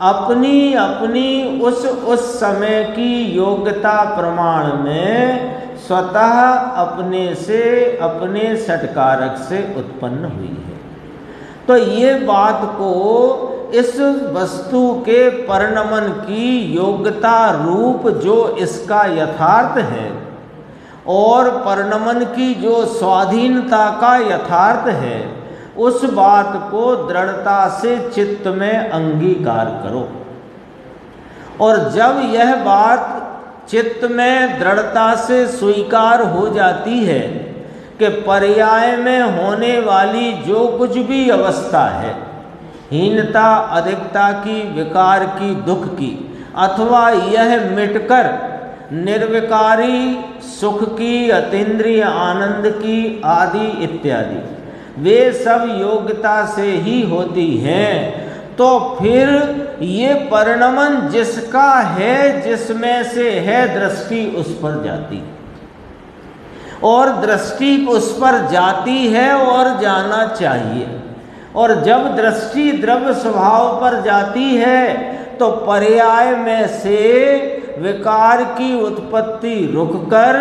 अपनी अपनी उस समय की योग्यता प्रमाण में स्वतः अपने से, अपने सटकारक से उत्पन्न हुई है। तो ये बात को इस वस्तु के परिणमन की योग्यता रूप जो इसका यथार्थ है और परिणमन की जो स्वाधीनता का यथार्थ है, उस बात को दृढ़ता से चित्त में अंगीकार करो। और जब यह बात चित्त में दृढ़ता से स्वीकार हो जाती है कि पर्याय में होने वाली जो कुछ भी अवस्था है, हीनता, अधिकता की, विकार की, दुख की, अथवा यह मिटकर निर्विकारी सुख की, अतीन्द्रिय आनंद की आदि इत्यादि, वे सब योग्यता से ही होती हैं, तो फिर ये परिणमन जिसका है, जिसमें से है, दृष्टि उस पर जाती, और दृष्टि उस पर जाती है और जाना चाहिए। और जब दृष्टि द्रव्य स्वभाव पर जाती है तो पर्याय में से विकार की उत्पत्ति रुककर,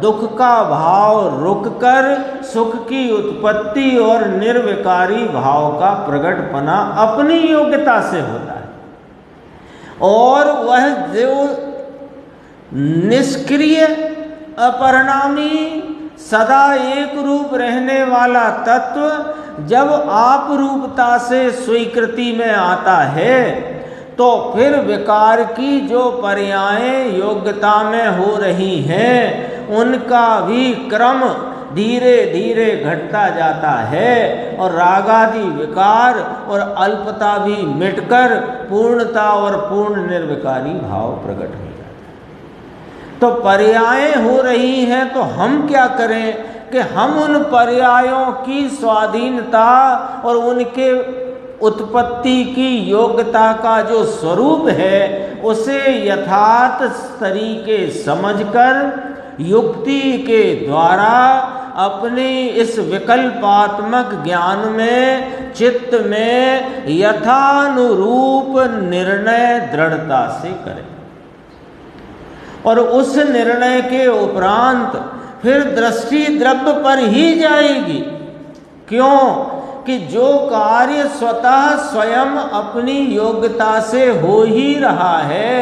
दुख का भाव रुककर सुख की उत्पत्ति और निर्विकारी भाव का प्रकटपना अपनी योग्यता से होता है। और वह जो निष्क्रिय अपरिणामी सदा एक रूप रहने वाला तत्व जब आप रूपता से स्वीकृति में आता है तो फिर विकार की जो पर्यायें योग्यता में हो रही हैं उनका भी क्रम धीरे धीरे घटता जाता है और रागादि विकार और अल्पता भी मिटकर पूर्णता और पूर्ण निर्विकारी भाव प्रकट हो जाता है। तो पर्यायें हो रही हैं तो हम क्या करें कि हम उन पर्यायों की स्वाधीनता और उनके उत्पत्ति की योग्यता का जो स्वरूप है उसे यथार्थ तरीके समझकर युक्ति के द्वारा अपने इस विकल्पात्मक ज्ञान में चित्त में यथानुरूप निर्णय दृढ़ता से करें। और उस निर्णय के उपरांत फिर दृष्टि द्रव्य पर ही जाएगी। क्यों कि जो कार्य स्वतः स्वयं अपनी योग्यता से हो ही रहा है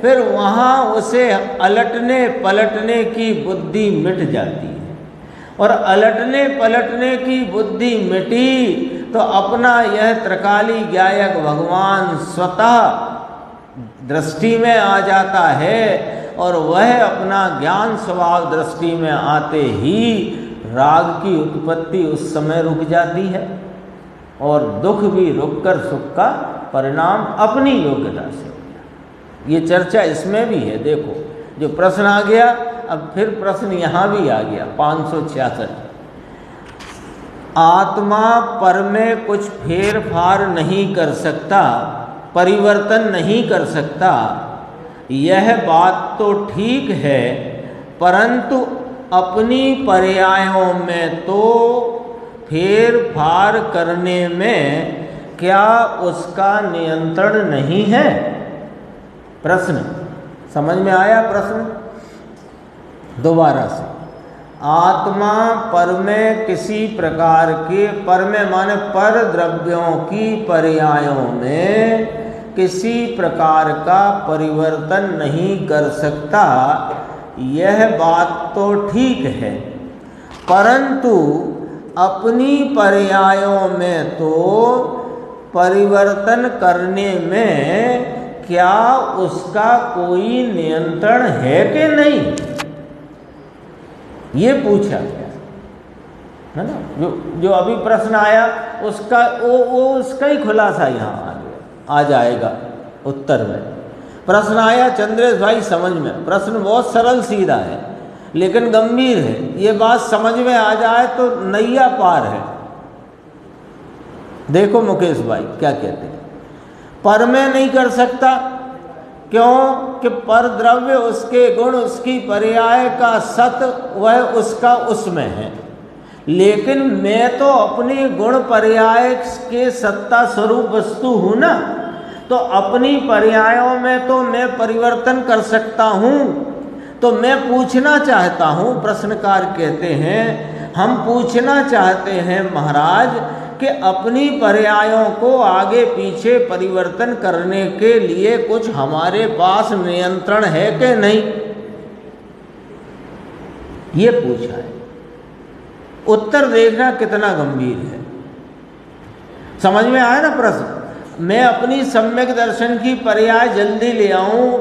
फिर वहाँ उसे अलटने पलटने की बुद्धि मिट जाती है। और अलटने पलटने की बुद्धि मिटी तो अपना यह त्रिकाली ज्ञायक भगवान स्वतः दृष्टि में आ जाता है और वह अपना ज्ञान स्वभाव दृष्टि में आते ही राग की उत्पत्ति उस समय रुक जाती है और दुख भी रुककर सुख का परिणाम अपनी योग्यता से हो जाता। ये चर्चा इसमें भी है। देखो जो प्रश्न आ गया अब फिर प्रश्न यहाँ भी आ गया 566। आत्मा पर में कुछ फेर फार नहीं कर सकता, परिवर्तन नहीं कर सकता, यह बात तो ठीक है, परंतु अपनी पर्यायों में तो फेर फार करने में क्या उसका नियंत्रण नहीं है? प्रश्न समझ में आया? प्रश्न दोबारा से। आत्मा पर में किसी प्रकार के, पर में माने पर द्रव्यों की पर्यायों में किसी प्रकार का परिवर्तन नहीं कर सकता, यह बात तो ठीक है, परंतु अपनी पर्यायों में तो परिवर्तन करने में क्या उसका कोई नियंत्रण है कि नहीं, ये पूछा गया है ना। जो अभी प्रश्न आया उसका वो उसका ही खुलासा यहाँ आ जाएगा उत्तर में। प्रश्न आया चंद्रेश भाई समझ में, प्रश्न बहुत सरल सीधा है लेकिन गंभीर है। ये बात समझ में आ जाए तो नैया पार है। देखो मुकेश भाई क्या कहते हैं। पर में नहीं कर सकता, क्यों कि पर द्रव्य उसके गुण उसकी पर्याय का सत वह उसका उसमें है, लेकिन मैं तो अपनी गुण पर्याय के सत्ता स्वरूप वस्तु हूँ ना, तो अपनी पर्यायों में तो मैं परिवर्तन कर सकता हूँ। तो मैं पूछना चाहता हूँ, प्रश्नकार कहते हैं हम पूछना चाहते हैं महाराज कि अपनी पर्यायों को आगे पीछे परिवर्तन करने के लिए कुछ हमारे पास नियंत्रण है कि नहीं, ये पूछा है। उत्तर देखना कितना गंभीर है। समझ में आया ना प्रश्न? मैं अपनी सम्यक दर्शन की पर्याय जल्दी ले आऊं,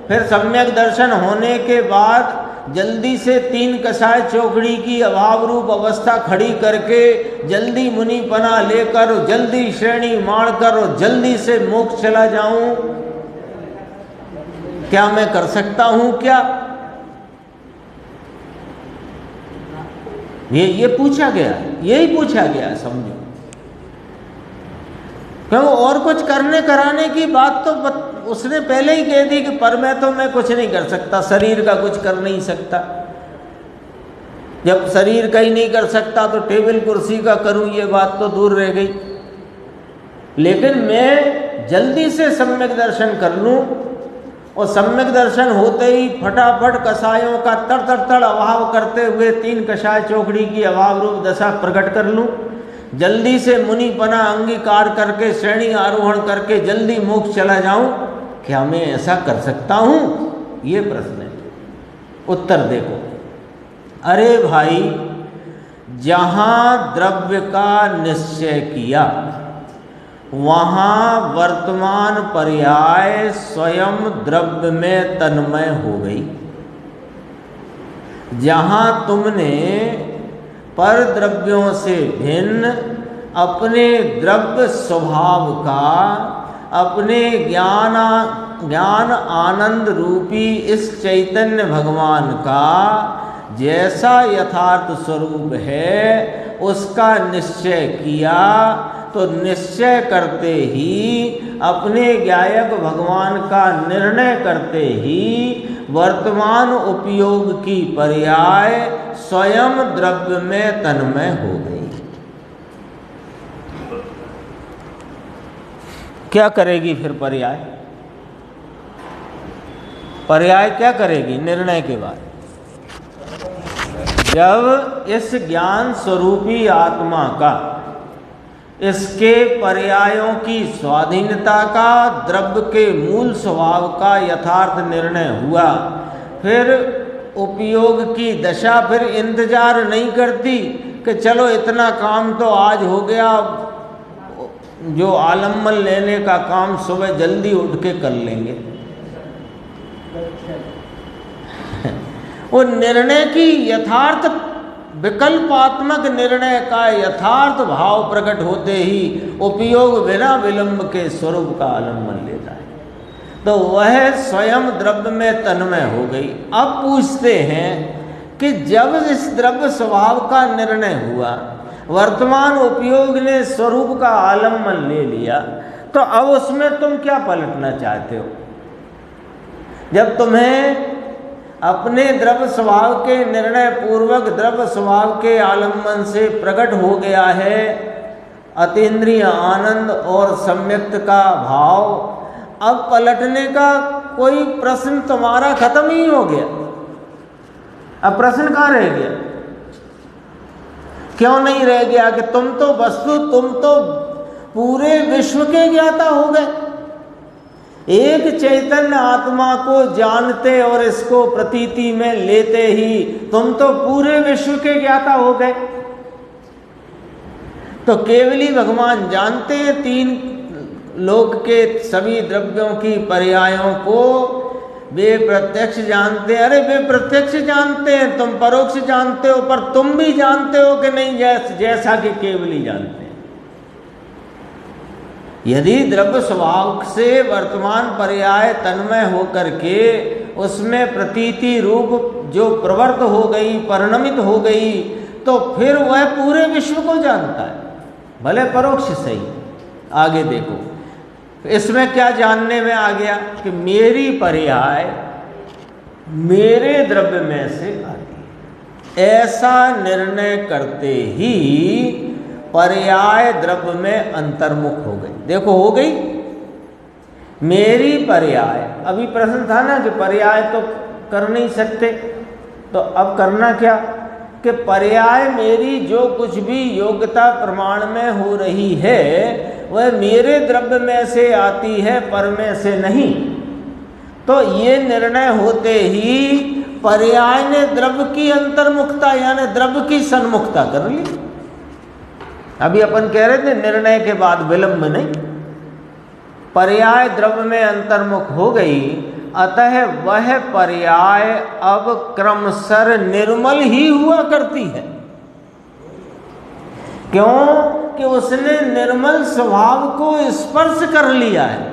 फिर सम्यक दर्शन होने के बाद जल्दी से तीन कसाय चौकड़ी की अभाव रूप अवस्था खड़ी करके जल्दी मुनिपना लेकर जल्दी श्रेणी मारकर और जल्दी से मोक्ष चला जाऊं, क्या मैं कर सकता हूं क्या? ये पूछा गया, यही पूछा गया समझो। क्यों और कुछ करने कराने की बात तो उसने पहले ही कह दी कि पर मैं तो मैं कुछ नहीं कर सकता, शरीर का कुछ कर नहीं सकता। जब शरीर का ही नहीं कर सकता तो टेबल कुर्सी का करूं, ये बात तो दूर रह गई। लेकिन मैं जल्दी से सम्यक दर्शन कर लूं और सम्यक दर्शन होते ही फटाफट कसायों का तड़ अभाव करते हुए 3 कषाय चौकड़ी की अभाव रूप दशा प्रकट कर लूं, जल्दी से मुनिपना अंगीकार करके श्रेणी आरोहण करके जल्दी मोक्ष चला जाऊं, क्या मैं ऐसा कर सकता हूं? ये प्रश्न है। उत्तर देखो, अरे भाई, जहां द्रव्य का निश्चय किया वहां वर्तमान पर्याय स्वयं द्रव्य में तन्मय हो गई। जहां तुमने पर द्रव्यों से भिन्न अपने द्रव्य स्वभाव का, अपने ज्ञान आनंद रूपी इस चैतन्य भगवान का जैसा यथार्थ स्वरूप है उसका निश्चय किया, तो निश्चय करते ही, अपने ज्ञायक भगवान का निर्णय करते ही वर्तमान उपयोग की पर्याय स्वयं द्रव्य में तन्मय हो गई। क्या करेगी फिर पर्याय? पर्याय क्या करेगी निर्णय के बाद? जब इस ज्ञान स्वरूपी आत्मा का, इसके पर्यायों की स्वाधीनता का, द्रव्य के मूल स्वभाव का यथार्थ निर्णय हुआ, फिर उपयोग की दशा फिर इंतजार नहीं करती कि चलो इतना काम तो आज हो गया, जो आलम्बन लेने का काम सुबह जल्दी उठ के कर लेंगे। वो निर्णय की यथार्थ, विकल्पात्मक निर्णय का यथार्थ भाव प्रकट होते ही उपयोग बिना विलंब के स्वरूप का आलम्बन लेता है, तो वह स्वयं द्रव्य में तन्मय हो गई। अब पूछते हैं कि जब इस द्रव्य स्वभाव का निर्णय हुआ, वर्तमान उपयोग ने स्वरूप का आलम्बन ले लिया, तो अब उसमें तुम क्या पलटना चाहते हो? जब तुम्हें अपने द्रव्य स्वभाव के निर्णय पूर्वक द्रव्य स्वभाव के आलम्बन से प्रकट हो गया है अतीन्द्रिय आनंद और सम्यक्त का भाव, अब पलटने का कोई प्रश्न तुम्हारा खत्म ही हो गया। अब प्रश्न कहाँ रह गया? क्यों नहीं रह गया? कि तुम तो पूरे विश्व के ज्ञाता हो गए। एक चैतन्य आत्मा को जानते और इसको प्रतीति में लेते ही तुम तो पूरे विश्व के ज्ञाता हो गए। तो केवली भगवान जानते हैं 3 लोक के सभी द्रव्यों की पर्यायों को, वे प्रत्यक्ष जानते हैं। अरे वे प्रत्यक्ष जानते हैं, तुम परोक्ष जानते हो, पर तुम भी जानते हो कि नहीं, जैसा कि केवली जानते हैं। यदि द्रव्य स्वभाव से वर्तमान पर्याय तन्मय होकर के उसमें प्रतीति रूप जो प्रवृत्त हो गई, परिणमित हो गई, तो फिर वह पूरे विश्व को जानता है, भले परोक्ष सही। आगे देखो, इसमें क्या जानने में आ गया कि मेरी पर्याय मेरे द्रव्य में से आती है। ऐसा निर्णय करते ही पर्याय द्रव्य में अंतर्मुख हो गई। देखो, हो गई मेरी पर्याय। अभी प्रश्न था ना कि पर्याय तो कर नहीं सकते, तो अब करना क्या कि पर्याय मेरी जो कुछ भी योग्यता प्रमाण में हो रही है वह मेरे द्रव्य में से आती है, पर में से नहीं। तो ये निर्णय होते ही पर्याय ने द्रव्य की अंतर्मुखता यानी द्रव्य की सन्मुखता कर ली। अभी अपन कह रहे थे निर्णय के बाद विलंब नहीं, पर्याय द्रव्य में अंतर्मुख हो गई, अतः वह पर्याय अब क्रमशः निर्मल ही हुआ करती है। क्यों कि उसने निर्मल स्वभाव को स्पर्श कर लिया है।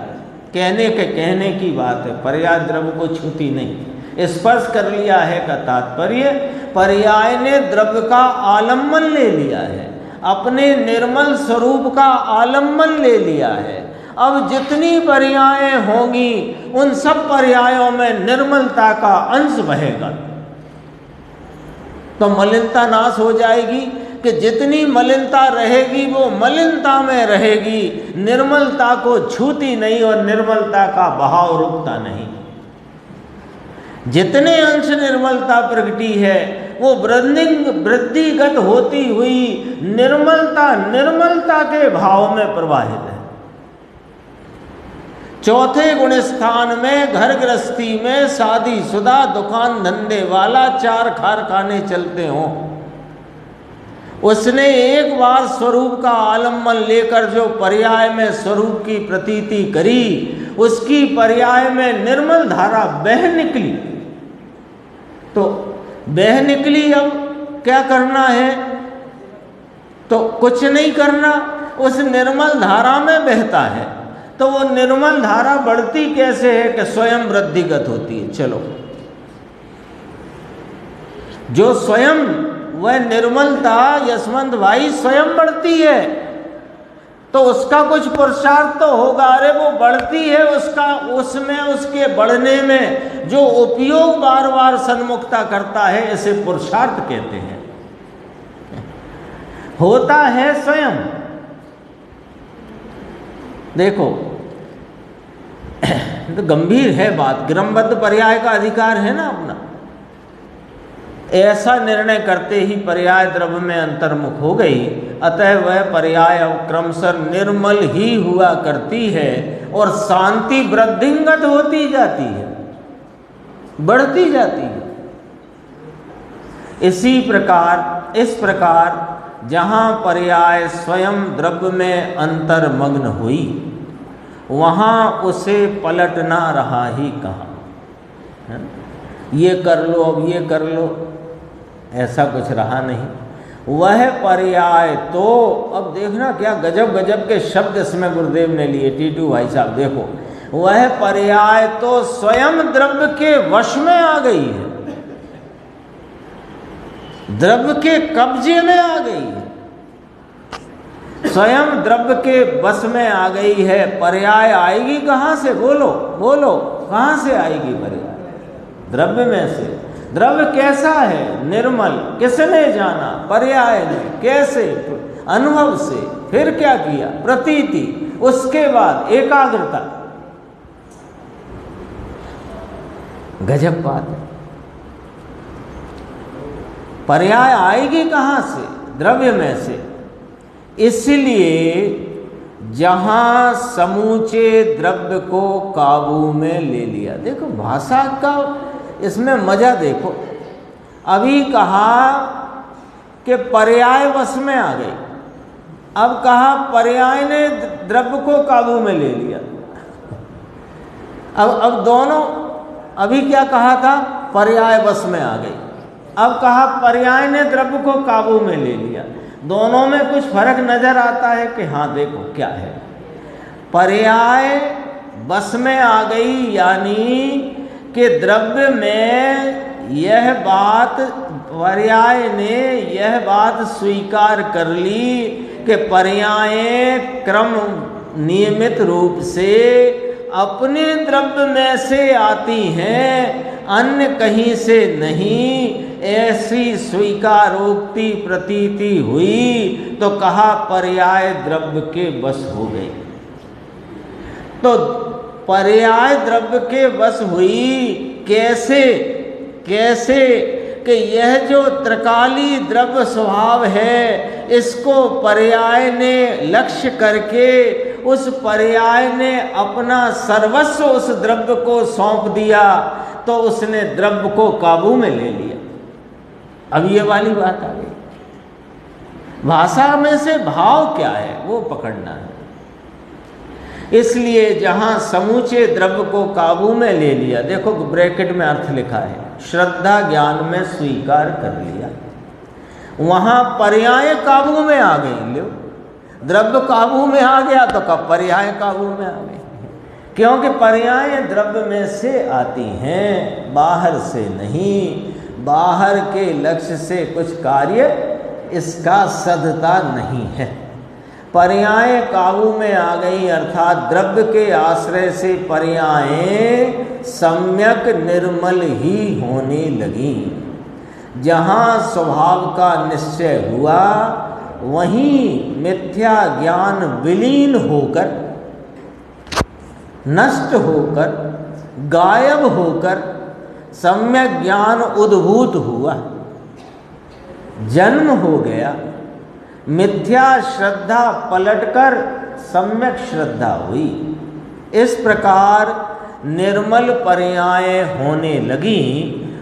कहने की बात है, पर्याय द्रव्य को छूती नहीं, स्पर्श कर लिया है का तात्पर्य पर्याय ने द्रव्य का आलम्बन ले लिया है, अपने निर्मल स्वरूप का आलम्बन ले लिया है। अब जितनी पर्यायें होंगी उन सब पर्यायों में निर्मलता का अंश बहेगा, तो मलिनता नाश हो जाएगी। कि जितनी मलिनता रहेगी वो मलिनता में रहेगी, निर्मलता को छूती नहीं और निर्मलता का बहाव रुकता नहीं। जितने अंश निर्मलता प्रगटी है वो वृद्धिगत होती हुई निर्मलता के भाव में प्रवाहित है। चौथे गुण स्थान में घर गृहस्थी में शादीशुदा दुकान धंधे वाला 4 कारखाने चलते हों, उसने एक बार स्वरूप का आलम्बन लेकर जो पर्याय में स्वरूप की प्रतीति करी, उसकी पर्याय में निर्मल धारा बह निकली। तो बह निकली, अब क्या करना है? तो कुछ नहीं करना, उस निर्मल धारा में बहता है। तो वो निर्मल धारा बढ़ती कैसे है कि स्वयं वृद्धिगत होती है। चलो, जो स्वयं वह निर्मलता यशवंत भाई स्वयं बढ़ती है, तो उसका कुछ पुरुषार्थ तो होगा। अरे वो बढ़ती है, उसमें उसके बढ़ने में जो उपयोग बार बार सन्मुखता करता है, इसे पुरुषार्थ कहते हैं। होता है स्वयं। देखो, तो गंभीर है बात। क्रमबद्ध पर्याय का अधिकार है ना अपना। ऐसा निर्णय करते ही पर्याय द्रव्य में अंतर्मुख हो गई, अतः वह पर्याय अब क्रमशः निर्मल ही हुआ करती है और शांति वृद्धिंगत होती जाती है, बढ़ती जाती है। इस प्रकार जहाँ पर्याय स्वयं द्रव्य में अंतर्मग्न हुई, वहाँ उसे पलटना रहा ही कहाँ। ये कर लो, अब ये कर लो, ऐसा कुछ रहा नहीं। वह पर्याय तो, अब देखना क्या गजब गजब के शब्द इसमें गुरुदेव ने लिए। टीटू भाई साहब देखो, वह पर्याय तो स्वयं द्रव्य के वश में आ गई है, द्रव्य के कब्जे में आ गई है, स्वयं द्रव्य के बस में आ गई है। पर्याय आएगी कहाँ से? बोलो बोलो, कहाँ से आएगी पर्याय? द्रव्य में से। द्रव्य कैसा है? निर्मल। किसने जाना? पर्याय ने। कैसे? अनुभव से। फिर क्या किया? प्रतीति। उसके बाद एकाग्रता। गजब बात है। पर्याय आएगी कहाँ से? द्रव्य में से। इसलिए जहां समूचे द्रव्य को काबू में ले लिया। देखो भाषा का इसमें मजा देखो। अभी कहा कि पर्याय वश में आ गई, अब कहा पर्याय ने द्रव्य को काबू में ले लिया। अब दोनों, अभी क्या कहा था? पर्याय वश में आ गई। अब कहा पर्याय ने द्रव्य को काबू में ले लिया। दोनों में कुछ फर्क नजर आता है कि हाँ देखो क्या है। पर्याय बस में आ गई, यानी कि द्रव्य में यह बात, पर्याय ने यह बात स्वीकार कर ली कि पर्याय क्रम नियमित रूप से अपने द्रव्य में से आती हैं, अन्य कहीं से नहीं। ऐसी स्वीकारोक्ति प्रतीति हुई तो कहा पर्याय द्रव्य के वश हो गई। तो पर्याय द्रव्य के वश हुई कैसे? कैसे कि यह जो त्रिकाली द्रव्य स्वभाव है, इसको पर्याय ने लक्ष्य करके उस पर्याय ने अपना सर्वस्व उस द्रव्य को सौंप दिया, तो उसने द्रव्य को काबू में ले लिया। अब ये वाली बात आ गई। भाषा में से भाव क्या है वो पकड़ना है। इसलिए जहां समूचे द्रव्य को काबू में ले लिया, देखो ब्रैकेट में अर्थ लिखा है, श्रद्धा ज्ञान में स्वीकार कर लिया, वहां पर्याय काबू में आ गई। लो, द्रव्य काबू में आ गया तो कब पर्याय काबू में आ गई? क्योंकि पर्याय द्रव्य में से आती हैं, बाहर से नहीं। बाहर के लक्ष्य से कुछ कार्य इसका सधता नहीं है। पर्याय काबू में आ गई, अर्थात द्रव्य के आश्रय से पर्याय सम्यक निर्मल ही होने लगी। जहाँ स्वभाव का निश्चय हुआ, वहीं मिथ्या ज्ञान विलीन होकर, नष्ट होकर, गायब होकर सम्यक ज्ञान उद्भूत हुआ, जन्म हो गया, मिथ्या श्रद्धा पलटकर सम्यक श्रद्धा हुई। इस प्रकार निर्मल पर्याय होने लगी,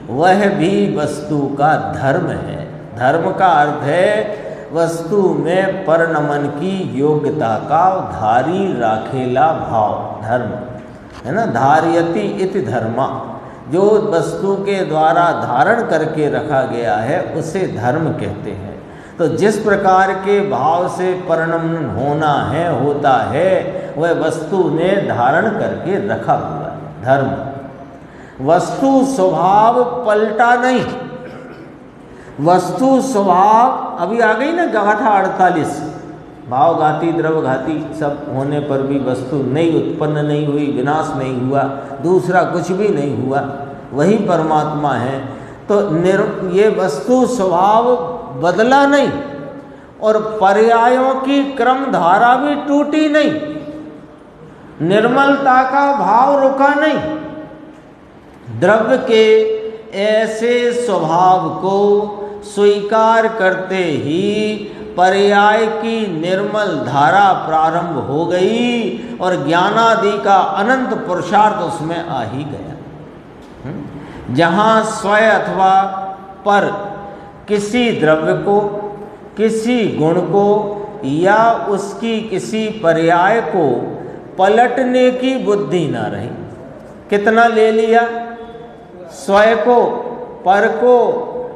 वह भी वस्तु का धर्म है। धर्म का अर्थ है वस्तु में परिणमन की योग्यता का धारी राखेला भाव, धर्म है ना। धार्यति इति धर्मा, जो वस्तु के द्वारा धारण करके रखा गया है उसे धर्म कहते हैं। तो जिस प्रकार के भाव से परिणमन होना है होता है, वह वस्तु ने धारण करके रखा हुआ है, धर्म। वस्तु स्वभाव पलटा नहीं, वस्तु स्वभाव अभी आ गई ना गाथा 48, भाव घाती द्रव घाती सब होने पर भी वस्तु नहीं उत्पन्न नहीं हुई, विनाश नहीं हुआ, दूसरा कुछ भी नहीं हुआ, वही परमात्मा है। तो ये वस्तु स्वभाव बदला नहीं और पर्यायों की क्रम धारा भी टूटी नहीं, निर्मलता का भाव रुका नहीं। द्रव्य के ऐसे स्वभाव को स्वीकार करते ही पर्याय की निर्मल धारा प्रारंभ हो गई और ज्ञानादि का अनंत पुरुषार्थ उसमें आ ही गया। जहाँ स्वय अथवा पर किसी द्रव्य को, किसी गुण को या उसकी किसी पर्याय को पलटने की बुद्धि ना रही। कितना ले लिया? स्वय को, पर को,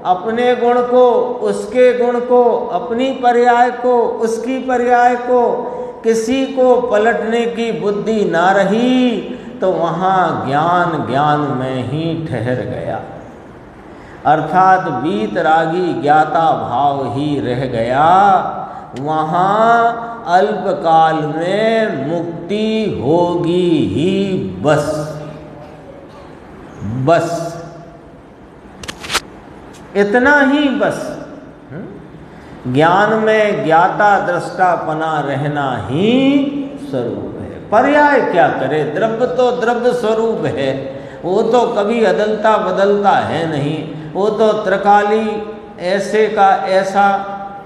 अपने गुण को, उसके गुण को, अपनी पर्याय को, उसकी पर्याय को, किसी को पलटने की बुद्धि ना रही, तो वहाँ ज्ञान ज्ञान में ही ठहर गया, अर्थात वीतरागी ज्ञाता भाव ही रह गया। वहाँ अल्पकाल में मुक्ति होगी ही बस, बस इतना ही बस। ज्ञान में ज्ञाता दृष्टापना रहना ही स्वरूप है। पर्याय क्या करे? द्रव्य तो द्रव्य स्वरूप है, वो तो कभी अदलता बदलता है नहीं, वो तो त्रिकाली ऐसे का ऐसा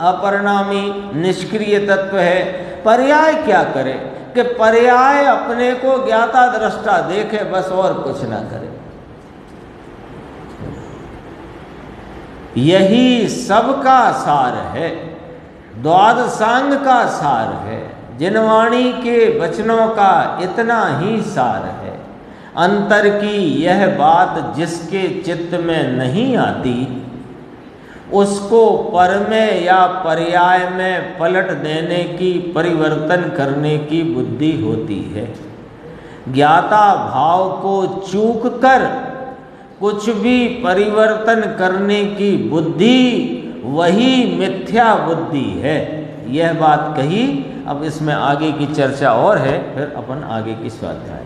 अपरिणामी निष्क्रिय तत्व है। पर्याय क्या करे कि पर्याय अपने को ज्ञाता दृष्टा देखे बस, और कुछ ना करे। यही सबका सार है, द्वादशांग का सार है, जिनवाणी के वचनों का इतना ही सार है। अंतर की यह बात जिसके चित्त में नहीं आती, उसको पर में या पर्याय में पलट देने की, परिवर्तन करने की बुद्धि होती है। ज्ञाता भाव को चूक कर कुछ भी परिवर्तन करने की बुद्धि, वही मिथ्या बुद्धि है। यह बात कही। अब इसमें आगे की चर्चा और है, फिर अपन आगे की स्वाध्याय